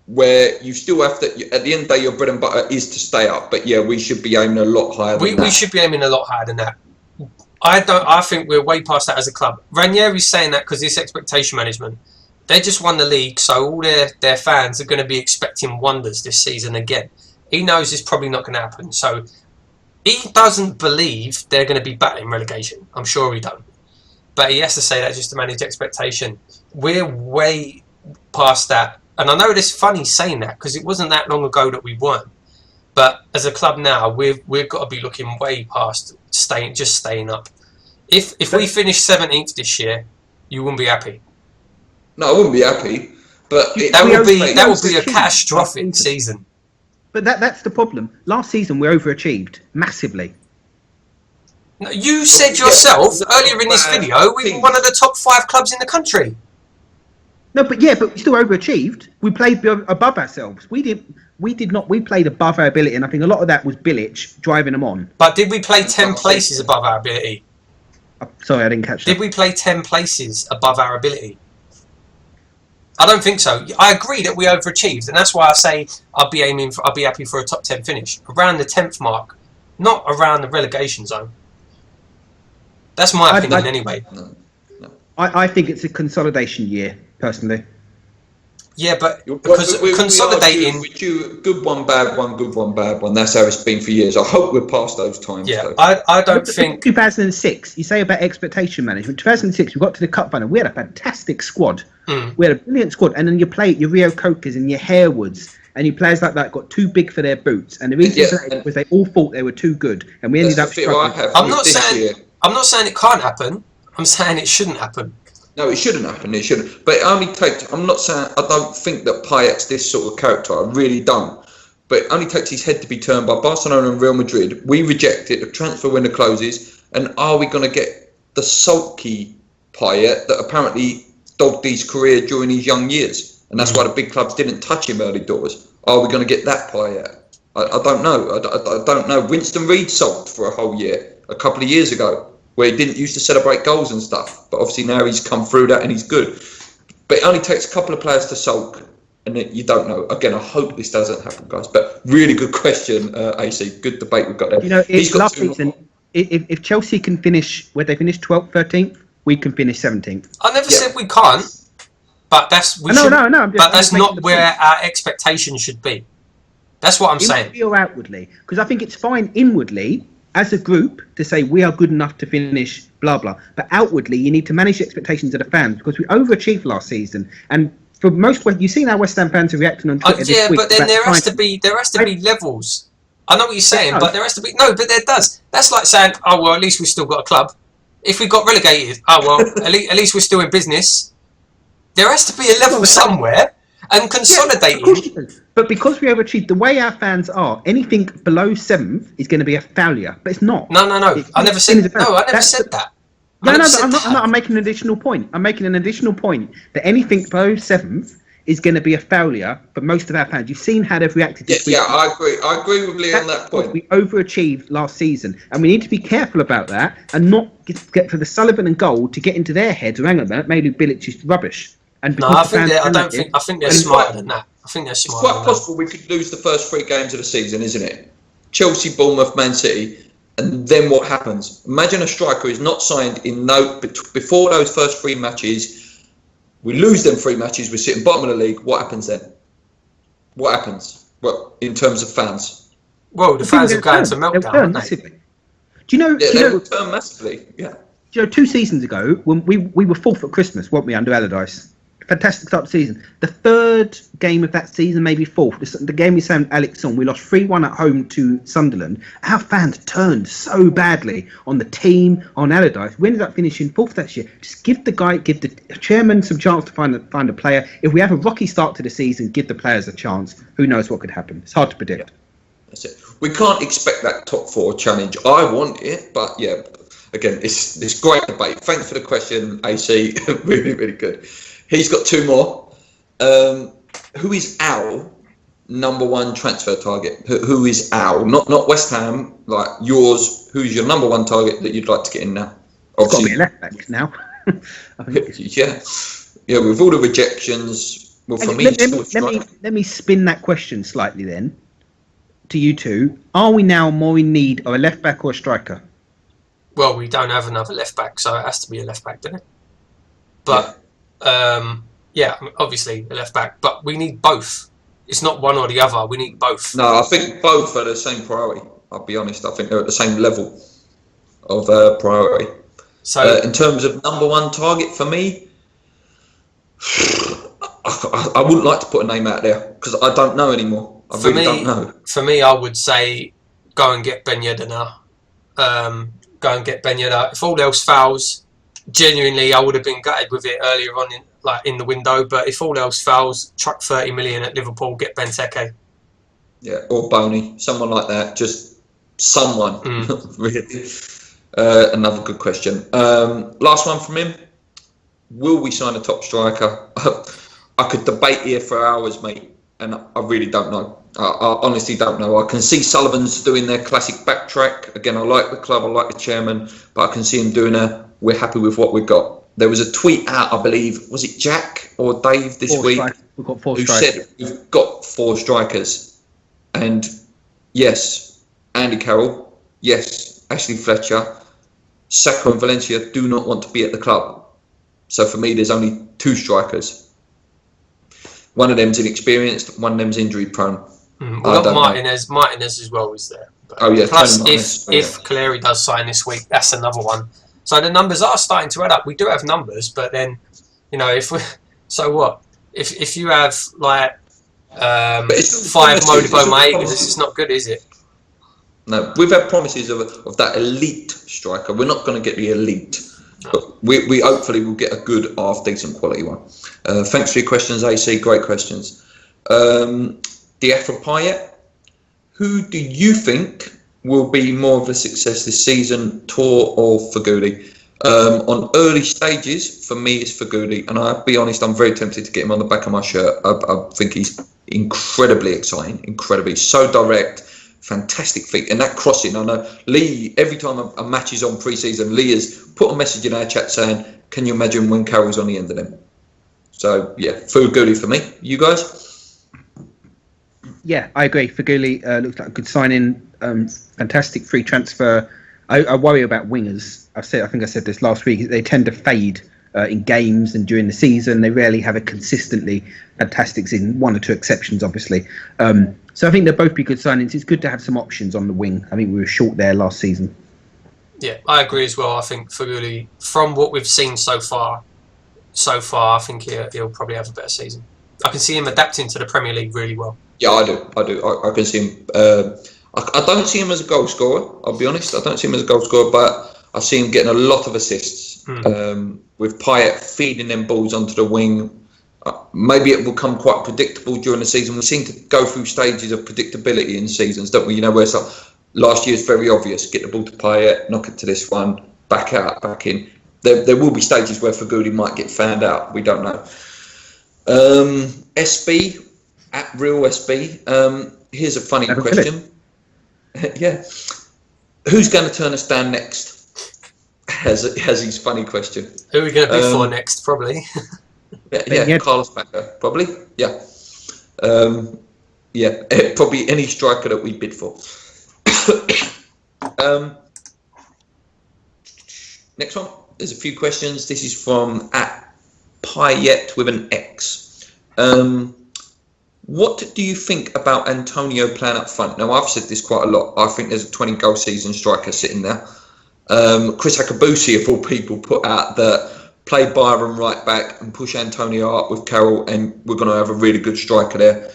where you still have to. At the end of the day, your bread and butter is to stay up. But yeah, we should be aiming a lot higher than that. We should be aiming a lot higher than that. I think we're way past that as a club. Ranieri's saying that because it's expectation management. They just won the league, so all their fans are going to be expecting wonders this season again. He knows it's probably not going to happen, so he doesn't believe they're going to be battling relegation. I'm sure he don't. But he has to say that just to manage expectation. We're way past that. And I know it's funny saying that because it wasn't that long ago that we weren't. But as a club now, we've got to be looking way past staying up. If we finish 17th this year, you wouldn't be happy. No, I wouldn't be happy. But That would be a catastrophic season. But that's the problem. Last season we overachieved massively. No, you said yourself earlier in this video we were one of the top 5 clubs in the country. No, but we still overachieved. We played above ourselves. We did not. We played above our ability, and I think a lot of that was Bilic driving them on. But did we play 10 places above our ability? Sorry, I didn't catch that. Did we play 10 places above our ability? I don't think so. I agree that we overachieved, and that's why I say I'll be happy for a top 10 finish around the 10th mark, not around the relegation zone. That's my opinion, anyway. No. I think it's a consolidation year, personally. Yeah, but because consolidating. We do good one, bad one, good one, bad one. That's how it's been for years. I hope we're past those times. Yeah, though. I don't think. 2006. You say about expectation management. 2006, we got to the cup final. We had a fantastic squad. We had a brilliant squad, and then you play your Rio Cokers and your Harewoods, and your players like that got too big for their boots. And the reason for that was they all thought they were too good, and we ended up struggling. I'm not saying it can't happen. I'm saying it shouldn't happen. No, it shouldn't happen. It shouldn't. But it only takes. I'm not saying I don't think that Payet's this sort of character. I really don't. But it only takes his head to be turned by Barcelona and Real Madrid. We reject it. The transfer window closes, and are we going to get the sulky Payet that apparently dogged his career during his young years, and that's why the big clubs didn't touch him early doors? Are we going to get that Payet? I don't know. I don't know. Winston Reid sulked for a whole year a couple of years ago, where he didn't used to celebrate goals and stuff. But obviously now he's come through that and he's good. But it only takes a couple of players to sulk, and you don't know. Again, I hope this doesn't happen, guys. But really good question, AC. Good debate we've got there. You know, last season, if Chelsea can finish where they finished 12th, 13th, we can finish 17th. I never said we can't, but that's not where our expectations should be. That's what I'm saying. Inwardly or outwardly, because I think it's fine inwardly as a group to say we are good enough to finish blah blah, but outwardly you need to manage the expectations of the fans, because we overachieved last season, and for most, you've seen how West Ham fans are reacting on Twitter this week. But then there has to be levels. I know what you're saying, but there has to be but there does. That's like saying, oh well, at least we've still got a club. If we got relegated, oh well, at least we're still in business. There has to be a level somewhere, and consolidating. But because we overachieved, the way our fans are, anything below 7th is going to be a failure. But it's not. No. I never said that. I'm making an additional point. I'm making an additional point that anything below 7th is going to be a failure for most of our fans. You've seen how they've reacted this week. Yeah, I agree. I agree with Lee on that point. We overachieved last season, and we need to be careful about that and not get for the Sullivan and Gold to get into their heads. Hang on a minute, maybe Bilic is rubbish. And I think they're smarter than that. I think they're smarter. It's quite possible we could lose the first 3 games of the season, isn't it? Chelsea, Bournemouth, Man City, and then what happens? Imagine a striker who's not signed before those first 3 matches. We lose them 3 matches. We're sitting bottom of the league. What happens then? What happens? Well, in terms of fans. Well, the fans are going to meltdown, aren't they? Do you know? They will turn massively. Yeah. Do you know, 2 seasons ago, when we were 4th at Christmas, weren't we, under Allardyce? Fantastic start to the season. The 3rd game of that season, maybe 4th, the game we signed Alex on, we lost 3-1 at home to Sunderland. Our fans turned so badly on the team, on Allardyce. We ended up finishing 4th that year. Just give the chairman some chance to find a player. If we have a rocky start to the season, give the players a chance. Who knows what could happen? It's hard to predict. Yeah. That's it. We can't expect that top 4 challenge. I want it, but yeah. Again, it's great debate. Thanks for the question, AC. Really, really good. He's got 2 more. Who is Al? number one transfer target? Who is Al? Not West Ham, like yours. Who's your number one target that you'd like to get in now? It's got to be a left back now. I think. Yeah. With all the rejections, well, for me, let me spin that question slightly then to you two. Are we now more in need of a left back or a striker? Well, we don't have another left back, so it has to be a left back, doesn't it? But obviously a left back. But we need both. It's not one or the other. We need both. No, I think both are the same priority. I'll be honest. I think they're at the same level of priority. So, in terms of number one target for me, I wouldn't like to put a name out there because I don't know anymore. I really don't know. For me, I would say go and get Ben Yedder now. Go and get Ben Yedder. If all else fails, genuinely, I would have been gutted with it earlier on in the window. But if all else fails, chuck 30 million at Liverpool, get Benteke. Yeah, or Boney, someone like that. Just someone. Really. Another good question. Last one from him. Will we sign a top striker? I could debate here for hours, mate, and I really don't know. I honestly don't know. I can see Sullivan's doing their classic backtrack. Again, I like the club, I like the chairman, but I can see him doing we're happy with what we've got. There was a tweet out, I believe, was it Jack or Dave this week? We've got 4 who strikers. said we've got 4 strikers. And yes, Andy Carroll, yes, Ashley Fletcher, Saka and Valencia do not want to be at the club. So for me, there's only 2 strikers. One of them's inexperienced, one of them's injury prone. We've got Martinez. Martinez as well is there. But plus, if Cleary does sign this week, that's another one. So the numbers are starting to add up. We do have numbers, but then, so what? If you have like 5 Modibo Maegas, it's not good, is it? No, we've had promises of that elite striker. We're not going to get the elite. But we hopefully will get a good, half-decent quality one. Thanks for your questions, AC. Great questions. Diafra Payet, who do you think will be more of a success this season, Tor or Faguli? On early stages, for me, it's Faguli. And I'll be honest, I'm very tempted to get him on the back of my shirt. I think he's incredibly exciting, incredibly. So direct. Fantastic feet, and that crossing. I know Lee. Every time a match is on pre-season, Lee has put a message in our chat saying, "Can you imagine when Carroll's on the end of them?" So yeah, Faguli for me. You guys? Yeah, I agree. Faguli looks like a good signing. Fantastic free transfer. I worry about wingers. I think I said this last week. They tend to fade in games and during the season. They rarely have a consistently fantastic season. 1 or 2 exceptions, obviously. So I think they'll both be good signings. It's good to have some options on the wing. I think we were short there last season. Yeah, I agree as well. I think Faguli, from what we've seen so far, I think he'll probably have a better season. I can see him adapting to the Premier League really well. Yeah, I do. I can see him. I don't see him as a goal scorer. I'll be honest. I don't see him as a goal scorer, but I see him getting a lot of assists. With Payet feeding them balls onto the wing. Maybe it will become quite predictable during the season. We seem to go through stages of predictability in seasons, don't we? Where it's like, last year's very obvious. Get the ball to Payet, knock it to this one, back out, back in. There will be stages where Faguli might get found out. We don't know. SB, at real SB. Here's a funny question. Yeah. Who's going to turn us down next? Has his funny question. Who are we going to bid for next? Probably. Yeah, Carlos Bacca, probably. Yeah. Probably any striker that we bid for. Next one. There's a few questions. This is from at Payet with an X. What do you think about Antonio playing up front? Now, I've said this quite a lot. I think there's a 20-goal season striker sitting there. Chris Akabusi, of all people, put out that play Byron right back and push Antonio up with Carroll, and we're going to have a really good striker there.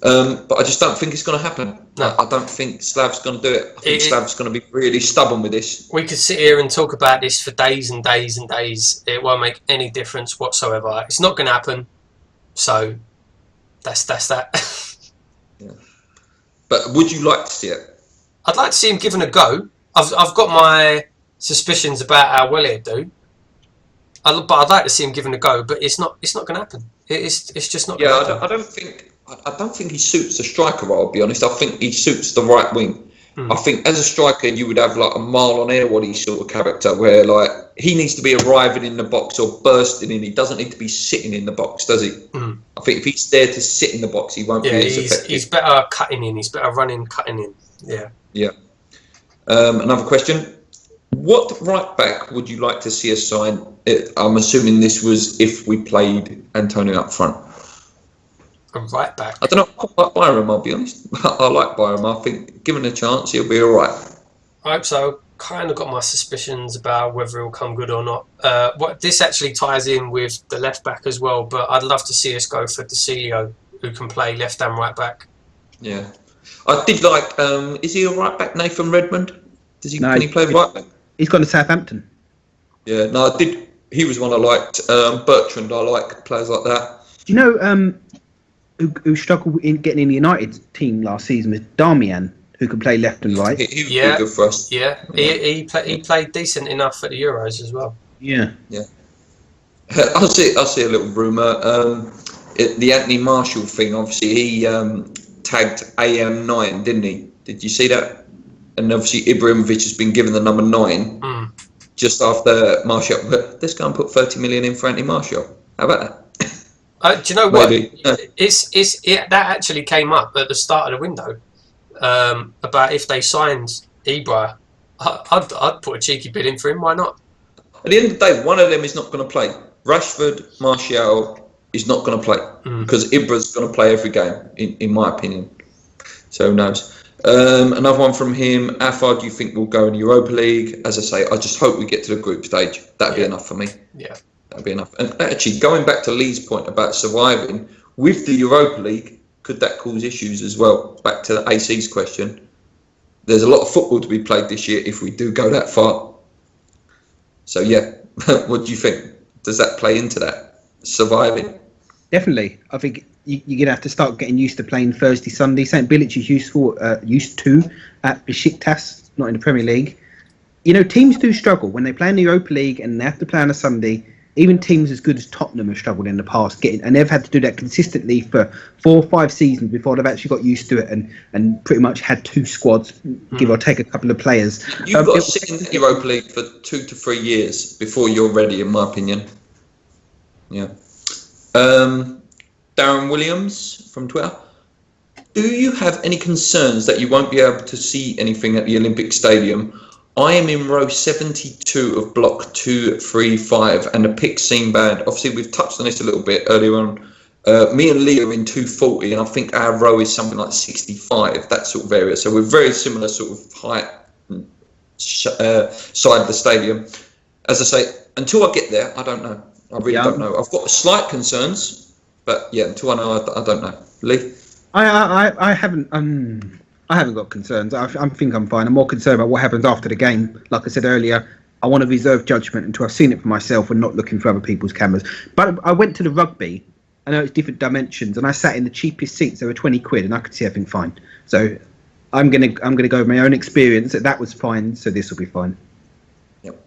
But I just don't think it's going to happen. No. I don't think Slav's going to do it. I think Slav's going to be really stubborn with this. We could sit here and talk about this for days and days and days. It won't make any difference whatsoever. It's not going to happen. So that's that. Yeah. But would you like to see it? I'd like to see him given a go. I've got my suspicions about how well he'd do. But I'd like to see him given a go. But it's not going to happen. It's just not. Yeah, I don't think. I don't think he suits the striker role, I'll be honest. I think he suits the right wing. I think as a striker, you would have like a Mile on Airwoody sort of character where like he needs to be arriving in the box or bursting in. He doesn't need to be sitting in the box, does he? I think if he's there to sit in the box, he won't be as effective. He's better cutting in. He's better running, cutting in. Yeah. Yeah. Another question. What right back would you like to see us sign? I'm assuming this was if we played Antonio up front. A right back. I don't know. I like Byram, I'll be honest. I like Byram. I think given a chance, he'll be all right. I hope so. Kind of got my suspicions about whether he'll come good or not. What this actually ties in with the left back as well. But I'd love to see us go for Disfigure, who can play left and right back. Yeah, I did like. Is he a right back, Nathan Redmond? Can he play right back? He's gone to Southampton. Yeah, no, I did. He was one I liked. Bertrand, I like players like that. Do you know who struggled in getting in the United team last season was Darmian, who could play left and right. He was pretty good for us. Yeah, he played decent enough at the Euros as well. Yeah. I'll see a little rumour. The Anthony Marshall thing, obviously, he tagged AM9, didn't he? Did you see that? And obviously, Ibrahimovic has been given the number 9 just after Marshall. Let's go and put 30 million in for Anthony Marshall. How about that? Do you know what? Maybe. That actually came up at the start of the window about if they signed Ibra. I'd put a cheeky bid in for him. Why not? At the end of the day, one of them is not going to play. Rashford, Martial is not going to play because Ibra's going to play every game, in my opinion. So who knows? Another one from him. How far do you think we'll go in the Europa League? As I say, I just hope we get to the group stage. That'd be enough for me. Yeah. That'd be enough. And actually, going back to Lee's point about surviving, with the Europa League, could that cause issues as well? Back to the AC's question. There's a lot of football to be played this year if we do go that far. So, yeah, what do you think? Does that play into that? Surviving? Definitely. I think you're going to have to start getting used to playing Thursday, Sunday. St. Bilic is used to at Besiktas, not in the Premier League. You know, teams do struggle when they play in the Europa League and they have to play on a Sunday. Even teams as good as Tottenham have struggled in the past and they've had to do that consistently for 4 or 5 seasons before they've actually got used to it and pretty much had 2 squads, give or take a couple of players. You've got to sit in the Europa League for 2 to 3 years before you're ready, in my opinion. Yeah. Darren Williams from Twitter. Do you have any concerns that you won't be able to see anything at the Olympic Stadium? I am in row 72 of block 235 and the pick scene band. Obviously, we've touched on this a little bit earlier on. Me and Lee are in 240 and I think our row is something like 65, that sort of area. So we're very similar sort of height side of the stadium. As I say, until I get there, I don't know. I really don't know. I've got slight concerns, but yeah, until I know, I don't know. Lee? I haven't got concerns. I think I'm fine. I'm more concerned about what happens after the game. Like I said earlier, I want to reserve judgment until I've seen it for myself and not looking for other people's cameras. But I went to the rugby. I know it's different dimensions, and I sat in the cheapest seats. They were 20 quid, and I could see everything fine. So I'm gonna go with my own experience. That was fine, so this will be fine. Yep.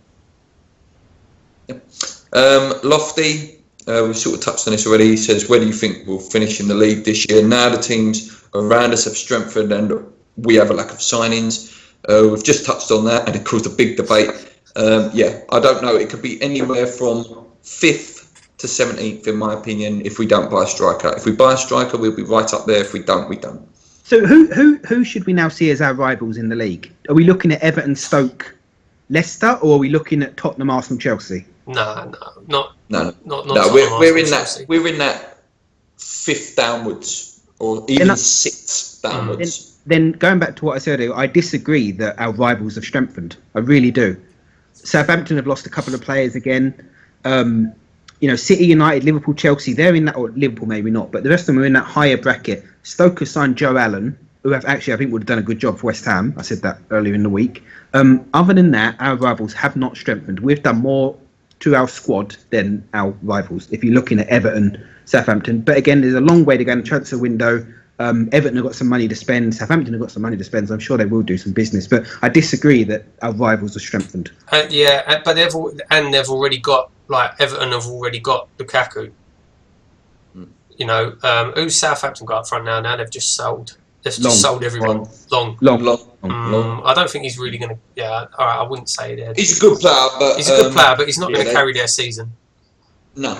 Lofty. We've sort of touched on this already. He says, where do you think we'll finish in the league this year? Now the teams around us have strengthened and we have a lack of signings. We've just touched on that and it caused a big debate. I don't know. It could be anywhere from 5th to 17th, in my opinion, if we don't buy a striker. If we buy a striker, we'll be right up there. If we don't, we don't. So who should we now see as our rivals in the league? Are we looking at Everton, Stoke, Leicester, or are we looking at Tottenham, Arsenal, Chelsea? No. We're in that 5th downwards, or even 6th downwards. Then going back to what I said earlier, I disagree that our rivals have strengthened. I really do. Southampton have lost a couple of players again. City, United, Liverpool, Chelsea, they're in that, or Liverpool maybe not, but the rest of them are in that higher bracket. Stoke has signed Joe Allen, who I think would have done a good job for West Ham. I said that earlier in the week. Other than that, our rivals have not strengthened. We've done more to our squad than our rivals, if you're looking at Everton, Southampton. But again, there's a long way to go in the transfer window. Everton have got some money to spend. Southampton have got some money to spend, so I'm sure they will do some business. But I disagree that our rivals are strengthened. But they've already got, like, Everton have already got Lukaku. You know, who's Southampton got up front now? Now they've just sold. They've Long. just sold everyone. Long. I don't think he's really going to. Yeah, all right. I wouldn't say that. He's a good player, but he's not going to carry their season. No.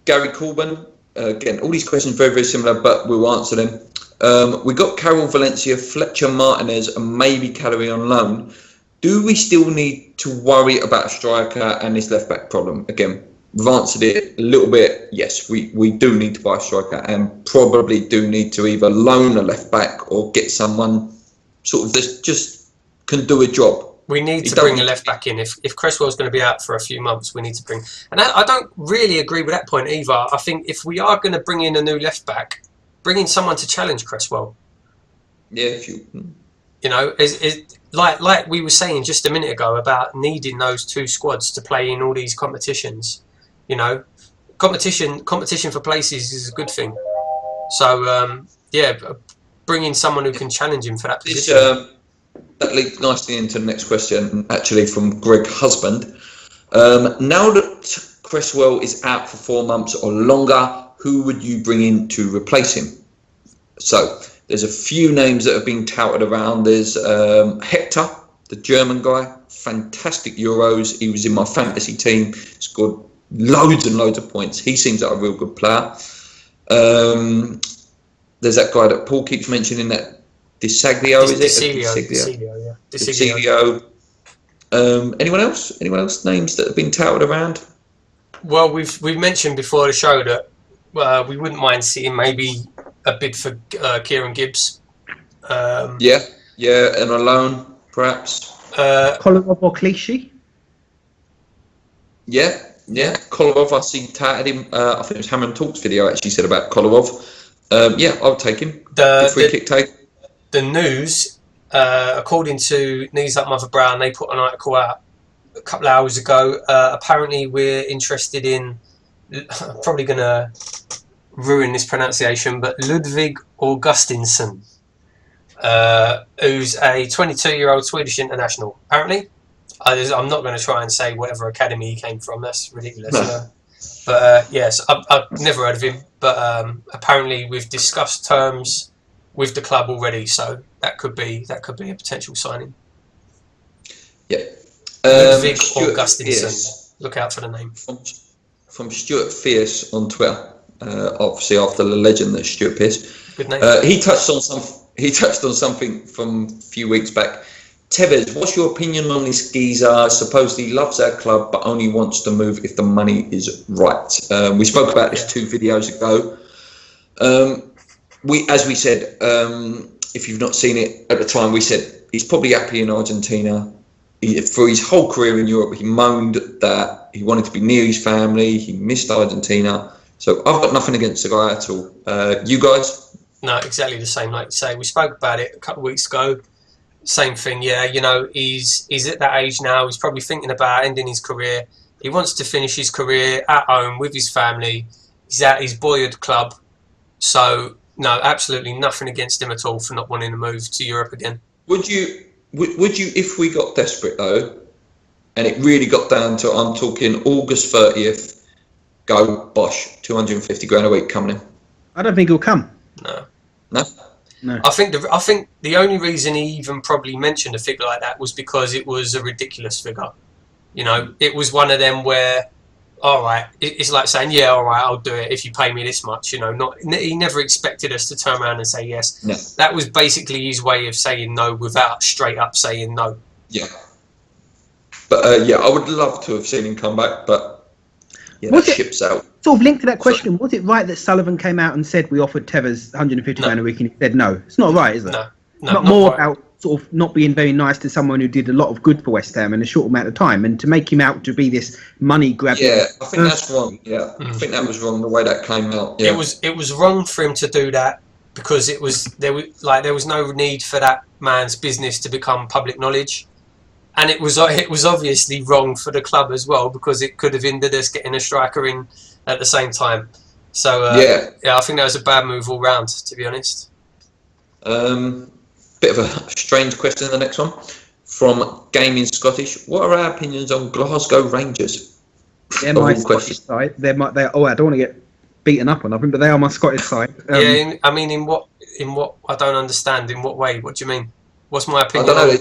Gary Corbin. Again, all these questions very, very similar, but we'll answer them. We got Carol Valencia, Fletcher Martinez, and maybe Calorie on loan. Do we still need to worry about a striker and this left back problem? Again, we've answered it a little bit. Yes, we do need to buy a striker and probably do need to either loan a left back or get someone sort of that just can do a job. We need to bring a left back in. If Cresswell's going to be out for a few months, we need to bring. And I don't really agree with that point either. I think if we are going to bring in a new left back, bring in someone to challenge Cresswell. Yeah, if you. You know, like we were saying just a minute ago about needing those two squads to play in all these competitions. You know, competition for places is a good thing. So bring in someone who can challenge him for that position. That leads nicely into the next question, actually from Greg Husband. Now that Cresswell is out for 4 months or longer, who would you bring in to replace him? So there's a few names that have been touted around. There's Hector, the German guy, fantastic Euros. He was in my fantasy team, scored loads and loads of points. He seems like a real good player. There's that guy that Paul keeps mentioning, that Disfigure, is it? Disfigure. Anyone else? Anyone else? Names that have been touted around? Well, we've mentioned before the show that we wouldn't mind seeing maybe a bid for Kieran Gibbs. And a loan, perhaps. Kolarov or Clichy? Yeah. Kolarov, I see touted him. I think it was Hammer and Talks video actually said about Kolarov. I would take him. The free kick take. The news, according to Knees Up Mother Brown, they put an article out a couple of hours ago. Apparently, we're interested in. I'm probably going to ruin this pronunciation, but Ludvig Augustinsson, who's a 22-year-old Swedish international. Apparently, I'm not going to try and say whatever academy he came from. That's ridiculous. No. But yes, I've never heard of him. But apparently, we've discussed terms with the club already, so that could be a potential signing. Yeah. Ludvig Augustinsson. Look out for the name. From Stuart Fierce on Twitter. Obviously, after the legend that Stuart Pearce. Good name. He touched on something from a few weeks back. Tevez, what's your opinion on this geezer? Supposedly loves our club, but only wants to move if the money is right. We spoke about this 2 videos ago. As we said, if you've not seen it at the time, we said he's probably happy in Argentina. For his whole career in Europe, he moaned that he wanted to be near his family. He missed Argentina. So I've got nothing against the guy at all. You guys? No, exactly the same. Like you say, we spoke about it a couple of weeks ago. Same thing, yeah. You know, he's at that age now. He's probably thinking about ending his career. He wants to finish his career at home with his family. He's at his boyhood club. So no, absolutely nothing against him at all for not wanting to move to Europe again. Would you, if we got desperate though, and it really got down to, I'm talking August 30th, go bosh, 250 grand a week coming in? I don't think he'll come. No. No. I think the only reason he even probably mentioned a figure like that was because it was a ridiculous figure. You know, it was one of them where, all right, it's like saying, yeah, all right, I'll do it if you pay me this much. You know, he never expected us to turn around and say yes. No. That was basically his way of saying no without straight up saying no. Yeah. But I would love to have seen him come back, but that ship's out. Sort of linked to that question, was it right that Sullivan came out and said we offered Tevez 150 grand a week and he said no? It's not right, is it? No, not more right. About sort of not being very nice to someone who did a lot of good for West Ham in a short amount of time, and to make him out to be this money grab. Yeah, I think that's wrong. Yeah, I think that was wrong the way that came out. Yeah. It was wrong for him to do that because there was no need for that man's business to become public knowledge. And it was obviously wrong for the club as well because it could have hindered us getting a striker in at the same time. So I think that was a bad move all round, to be honest. Bit of a strange question. The next one from Gaming Scottish. What are our opinions on Glasgow Rangers? They're my Scottish side. I don't want to get beaten up on them, but they are my Scottish side. In what I don't understand. In what way? What do you mean? What's my opinion? I don't know.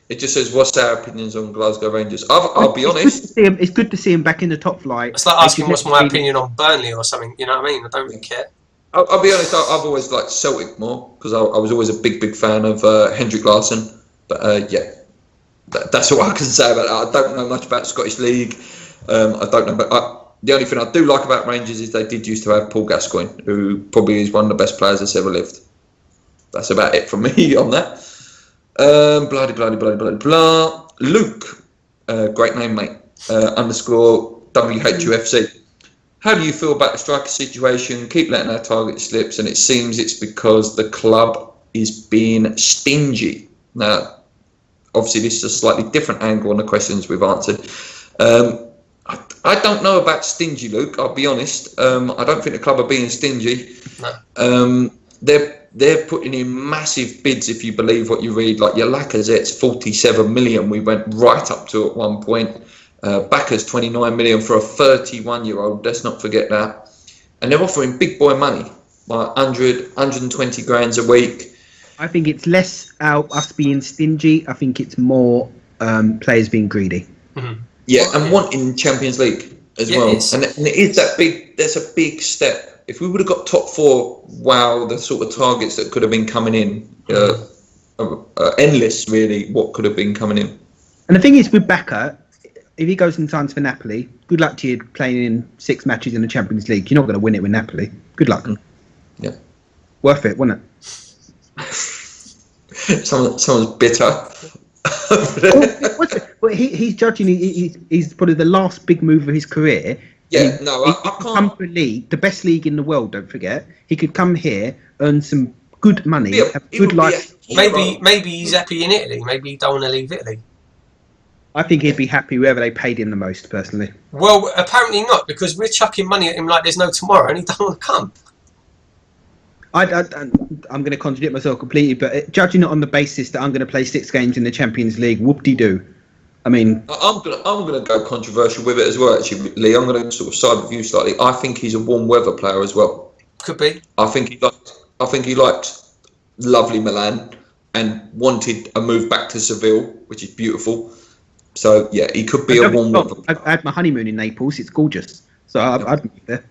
It just says, what's our opinions on Glasgow Rangers? I'll be honest. It's good to see him back in the top flight. It's like asking what's my opinion on Burnley or something. You know what I mean? I don't really care. I'll be honest. I've always liked Celtic more because I was always a big fan of Hendrik Larsson. But that's what I can say about that. I don't know much about Scottish League. I don't know. But the only thing I do like about Rangers is they did used to have Paul Gascoigne, who probably is one of the best players that's ever lived. That's about it from me on that. Blah. Luke, great name, mate. Underscore WHUFC. How do you feel about the striker situation? Keep letting our target slips, and it seems it's because the club is being stingy. Now, obviously, this is a slightly different angle on the questions we've answered. I don't know about stingy, Luke. I'll be honest. I don't think the club are being stingy. No. They're putting in massive bids, if you believe what you read. Like your Lacazette's 47 million. We went right up to at one point. Backer's 29 million for a 31-year-old. Let's not forget that. And they're offering big boy money, like 100, 120 grand a week. I think it's less us being stingy. I think it's more players being greedy. Mm-hmm. Yeah, and wanting Champions League as well. And it is that big. That's a big step. If we would have got top four, wow, the sort of targets that could have been coming in, endless really. What could have been coming in. And the thing is, with Bakker, if he goes and signs for Napoli, good luck to you playing in 6 matches in the Champions League. You're not going to win it with Napoli. Good luck. Yeah, worth it, wasn't it? Someone's bitter. Well, he's judging. He's probably the last big move of his career. Yeah, I can't. Come to a league, the best league in the world. Don't forget, he could come here, earn some good money, have a good life. Maybe he's happy in Italy. Maybe he don't want to leave Italy. I think he'd be happy wherever they paid him the most, personally. Well, apparently not, because we're chucking money at him like there's no tomorrow, and he don't want to come. I'm going to contradict myself completely, but judging it on the basis that I'm going to play 6 games in the Champions League, whoop-de-doo. I mean, I'm gonna go controversial with it as well. Actually, Lee, I'm gonna sort of side with you slightly. I think he's a warm weather player as well. Could be. I think he liked lovely Milan and wanted a move back to Seville, which is beautiful. So yeah, he could be a warm weather player. I had my honeymoon in Naples. It's gorgeous. So I'd move there.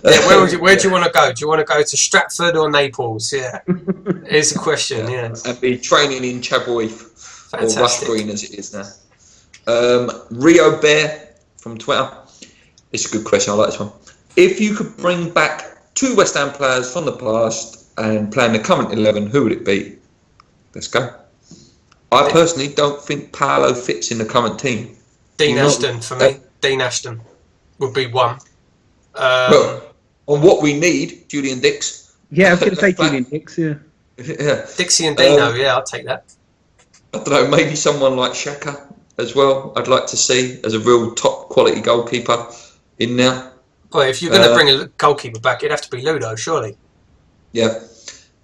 Yeah, where do you want to go? Do you want to go to Stratford or Naples? Yeah, it's a question. Yeah, and be training in Chaboy. Fantastic. Or Rush Green as it is now. Rio Bear from Twitter. It's a good question. I like this one. If you could bring back 2 West Ham players from the past and play in the current 11, who would it be? Let's go. I personally don't think Paolo fits in the current team. Dean Ashton for me. Dean Ashton would be one. Well, on what we need, Julian Dix. Yeah, I was going to say Julian Dix. Yeah. Dixie and Dino. Yeah, I'll take that. I don't know, maybe someone like Xhaka as well. I'd like to see as a real top quality goalkeeper in there. Well, if you're going to bring a goalkeeper back, it'd have to be Ludo, surely. Yeah.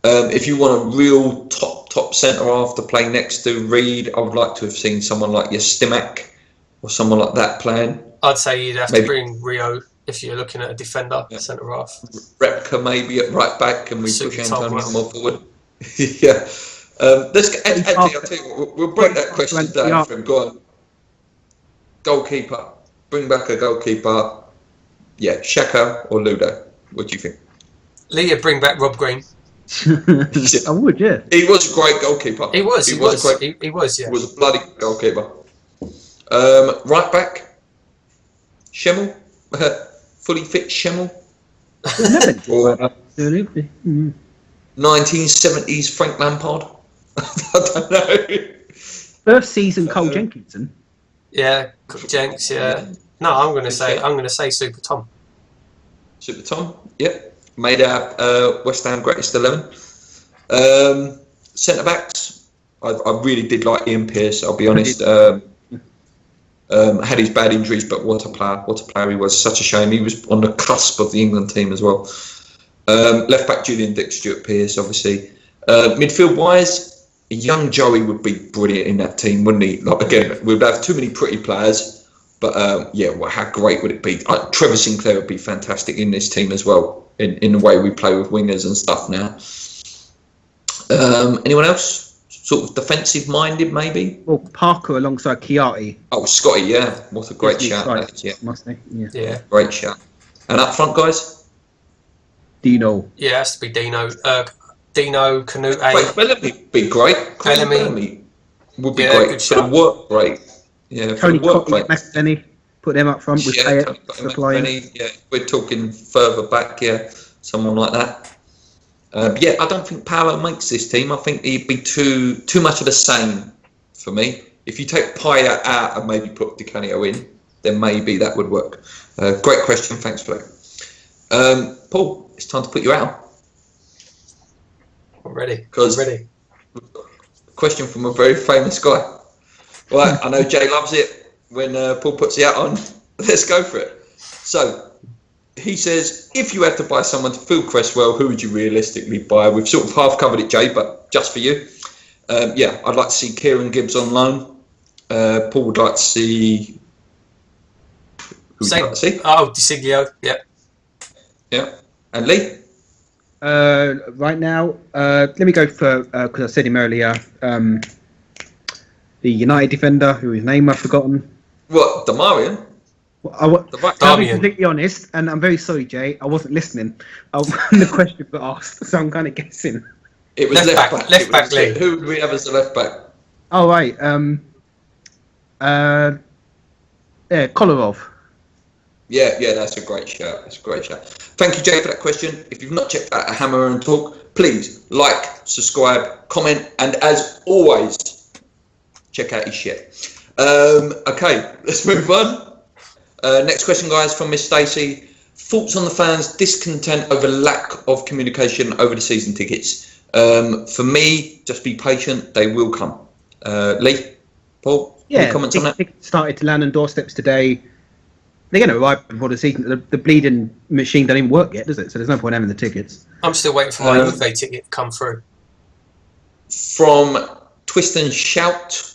If you want a real top centre half to play next to Reed, I would like to have seen someone like your Stimac or someone like that playing. I'd say you'd have to bring Rio if you're looking at a defender, centre half. Repka maybe at right back, and we push Antonio more forward. Yeah. Let's get, actually, I'll tell you, we'll break that question down for him. Go on. Goalkeeper. Bring back a goalkeeper. Yeah, Xhaka or Ludo. What do you think? Leah, bring back Rob Green. I would, yeah. He was a great goalkeeper. He was, yeah. He was a bloody goalkeeper. Right back. Schemmel. Fully fit Schemmel. 1970s Frank Lampard. I don't know. First season Cole Jenkinson. Yeah, Jenks. Yeah. No, I'm going to say Super Tom. Super Tom. Yep. Made our West Ham greatest 11. Centre backs. I really did like Ian Pearce. I'll be honest. Had his bad injuries, but what a player! What a player he was. Such a shame. He was on the cusp of the England team as well. Left back Julian Dix, Stuart Pearce, obviously. Midfield wise, young Joey would be brilliant in that team, wouldn't he? Like again, we'd have too many pretty players, But yeah, well, how great would it be? Trevor Sinclair would be fantastic in this team as well, in the way we play with wingers and stuff now. Anyone else? Sort of defensive minded, maybe? Well, Parker alongside Chiari. Oh, Scotty, yeah. What a great shout. Yeah. Must they? Yeah. Great shout. And up front, guys? Dino. Yeah, it has to be Dino. Dino, Canute. Bellamy would be great. Bellamy would be great. For the work rate. Yeah, Tony for the work rate. McBenney. Put them up front with McBenney, yeah, we're talking further back, yeah. Someone like that. Yeah, I don't think Paolo makes this team. I think he'd be too much of the same for me. If you take Paya out and maybe put Di Canio in, then maybe that would work. Great question. Thanks for that. Paul, it's time to put you out. I'm ready. Ready. Question from a very famous guy. Right, I know Jay loves it when Paul puts the out on. Let's go for it. So, he says, if you had to buy someone to fill Cresswell, who would you realistically buy? We've sort of half covered it, Jay, but just for you. Yeah, I'd like to see Kieran Gibbs on loan. Paul would like to see... Oh, Disfigure, yeah. Yeah. And Lee? Right now, let me go for, because I said him earlier, the United defender, whose name I've forgotten. What, Damarian? To be completely honest, and I'm very sorry, Jay, I wasn't listening when the question got asked, so I'm kind of guessing. It was left back. Left back, Lee. Who would we have as the left back? Oh, right. Kolarov. Yeah, that's a great shout. Thank you, Jay, for that question. If you've not checked out Hammer and Talk, please like, subscribe, comment, and as always, check out his shit. Okay, let's move on. Next question, guys, from Miss Stacey. Thoughts on the fans' discontent over lack of communication over the season tickets? For me, just be patient. They will come. Lee, Paul, any comments on that? Tickets started to land on doorsteps today. They're going to arrive before the season. The bleeding machine doesn't even work yet, does it? So there's no point having the tickets. I'm still waiting for my UFA ticket to come through. From Twist and Shout.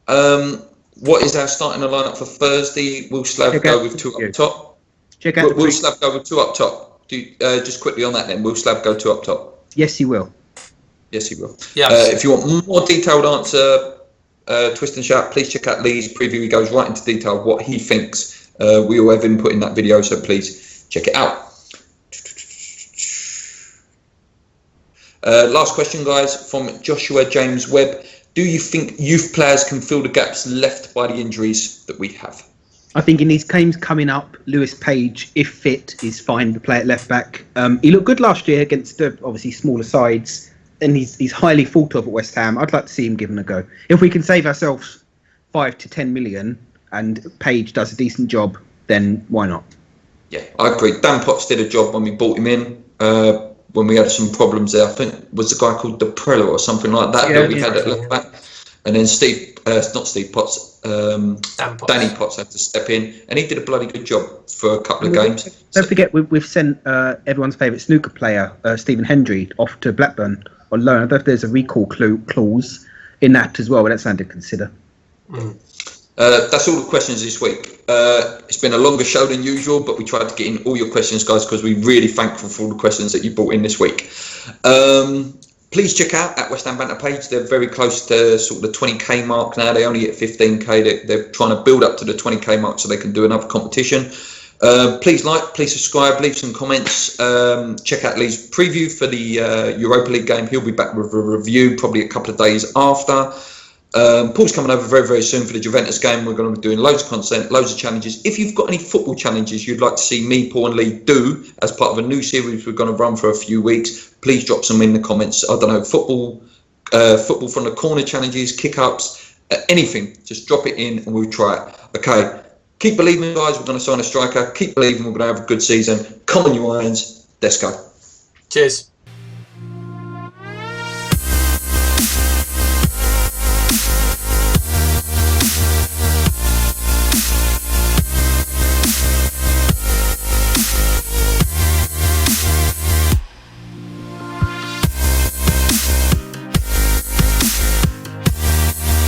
What is our starting lineup for Thursday? Will Slav go with two up top? Will Slav go with two up top? Just quickly on that then. Will Slav go two up top? Yes, he will. Yes, he will. Yeah. If you want more detailed answer, Twist and Shout, please check out Lee's preview. He goes right into detail of what he thinks. We all have input in that video, so please check it out. Last question, guys, from Joshua James Webb. Do you think youth players can fill the gaps left by the injuries that we have? I think in these games coming up, Lewis Page, if fit, is fine to play at left back. He looked good last year against the obviously smaller sides, and he's highly thought of at West Ham. I'd like to see him given a go. If we can save ourselves 5 to 10 million and Page does a decent job, then why not? Yeah, I agree. Dan Potts did a job when we brought him in. When we had some problems there, I think it was a guy called DePrella or something like that that we had at left back. And then Danny Potts had to step in, and he did a bloody good job for a couple of games. Don't forget, we've sent everyone's favourite snooker player, Stephen Hendry, off to Blackburn on loan. I don't know if there's a recall clause in that as well, but that's something to consider. That's all the questions this week. It's been a longer show than usual, but we tried to get in all your questions, guys, because we're really thankful for all the questions that you brought in this week. Please check out at West Ham Banter page. They're very close to sort of the 20k mark now. They only hit 15k. They're trying to build up to the 20k mark so they can do another competition. Please like, please subscribe, leave some comments. Check out Lee's preview for the Europa League game. He'll be back with a review probably a couple of days after. Paul's coming over very, very soon for the Juventus game. We're going to be doing loads of content, loads of challenges. If you've got any football challenges you'd like to see me, Paul and Lee do as part of a new series we're going to run for a few weeks, please drop some in the comments. I don't know, football from the corner challenges, kick-ups, anything. Just drop it in and we'll try it. Okay, keep believing, guys. We're going to sign a striker. Keep believing we're going to have a good season. Come on, you Irons. Let's go. Cheers.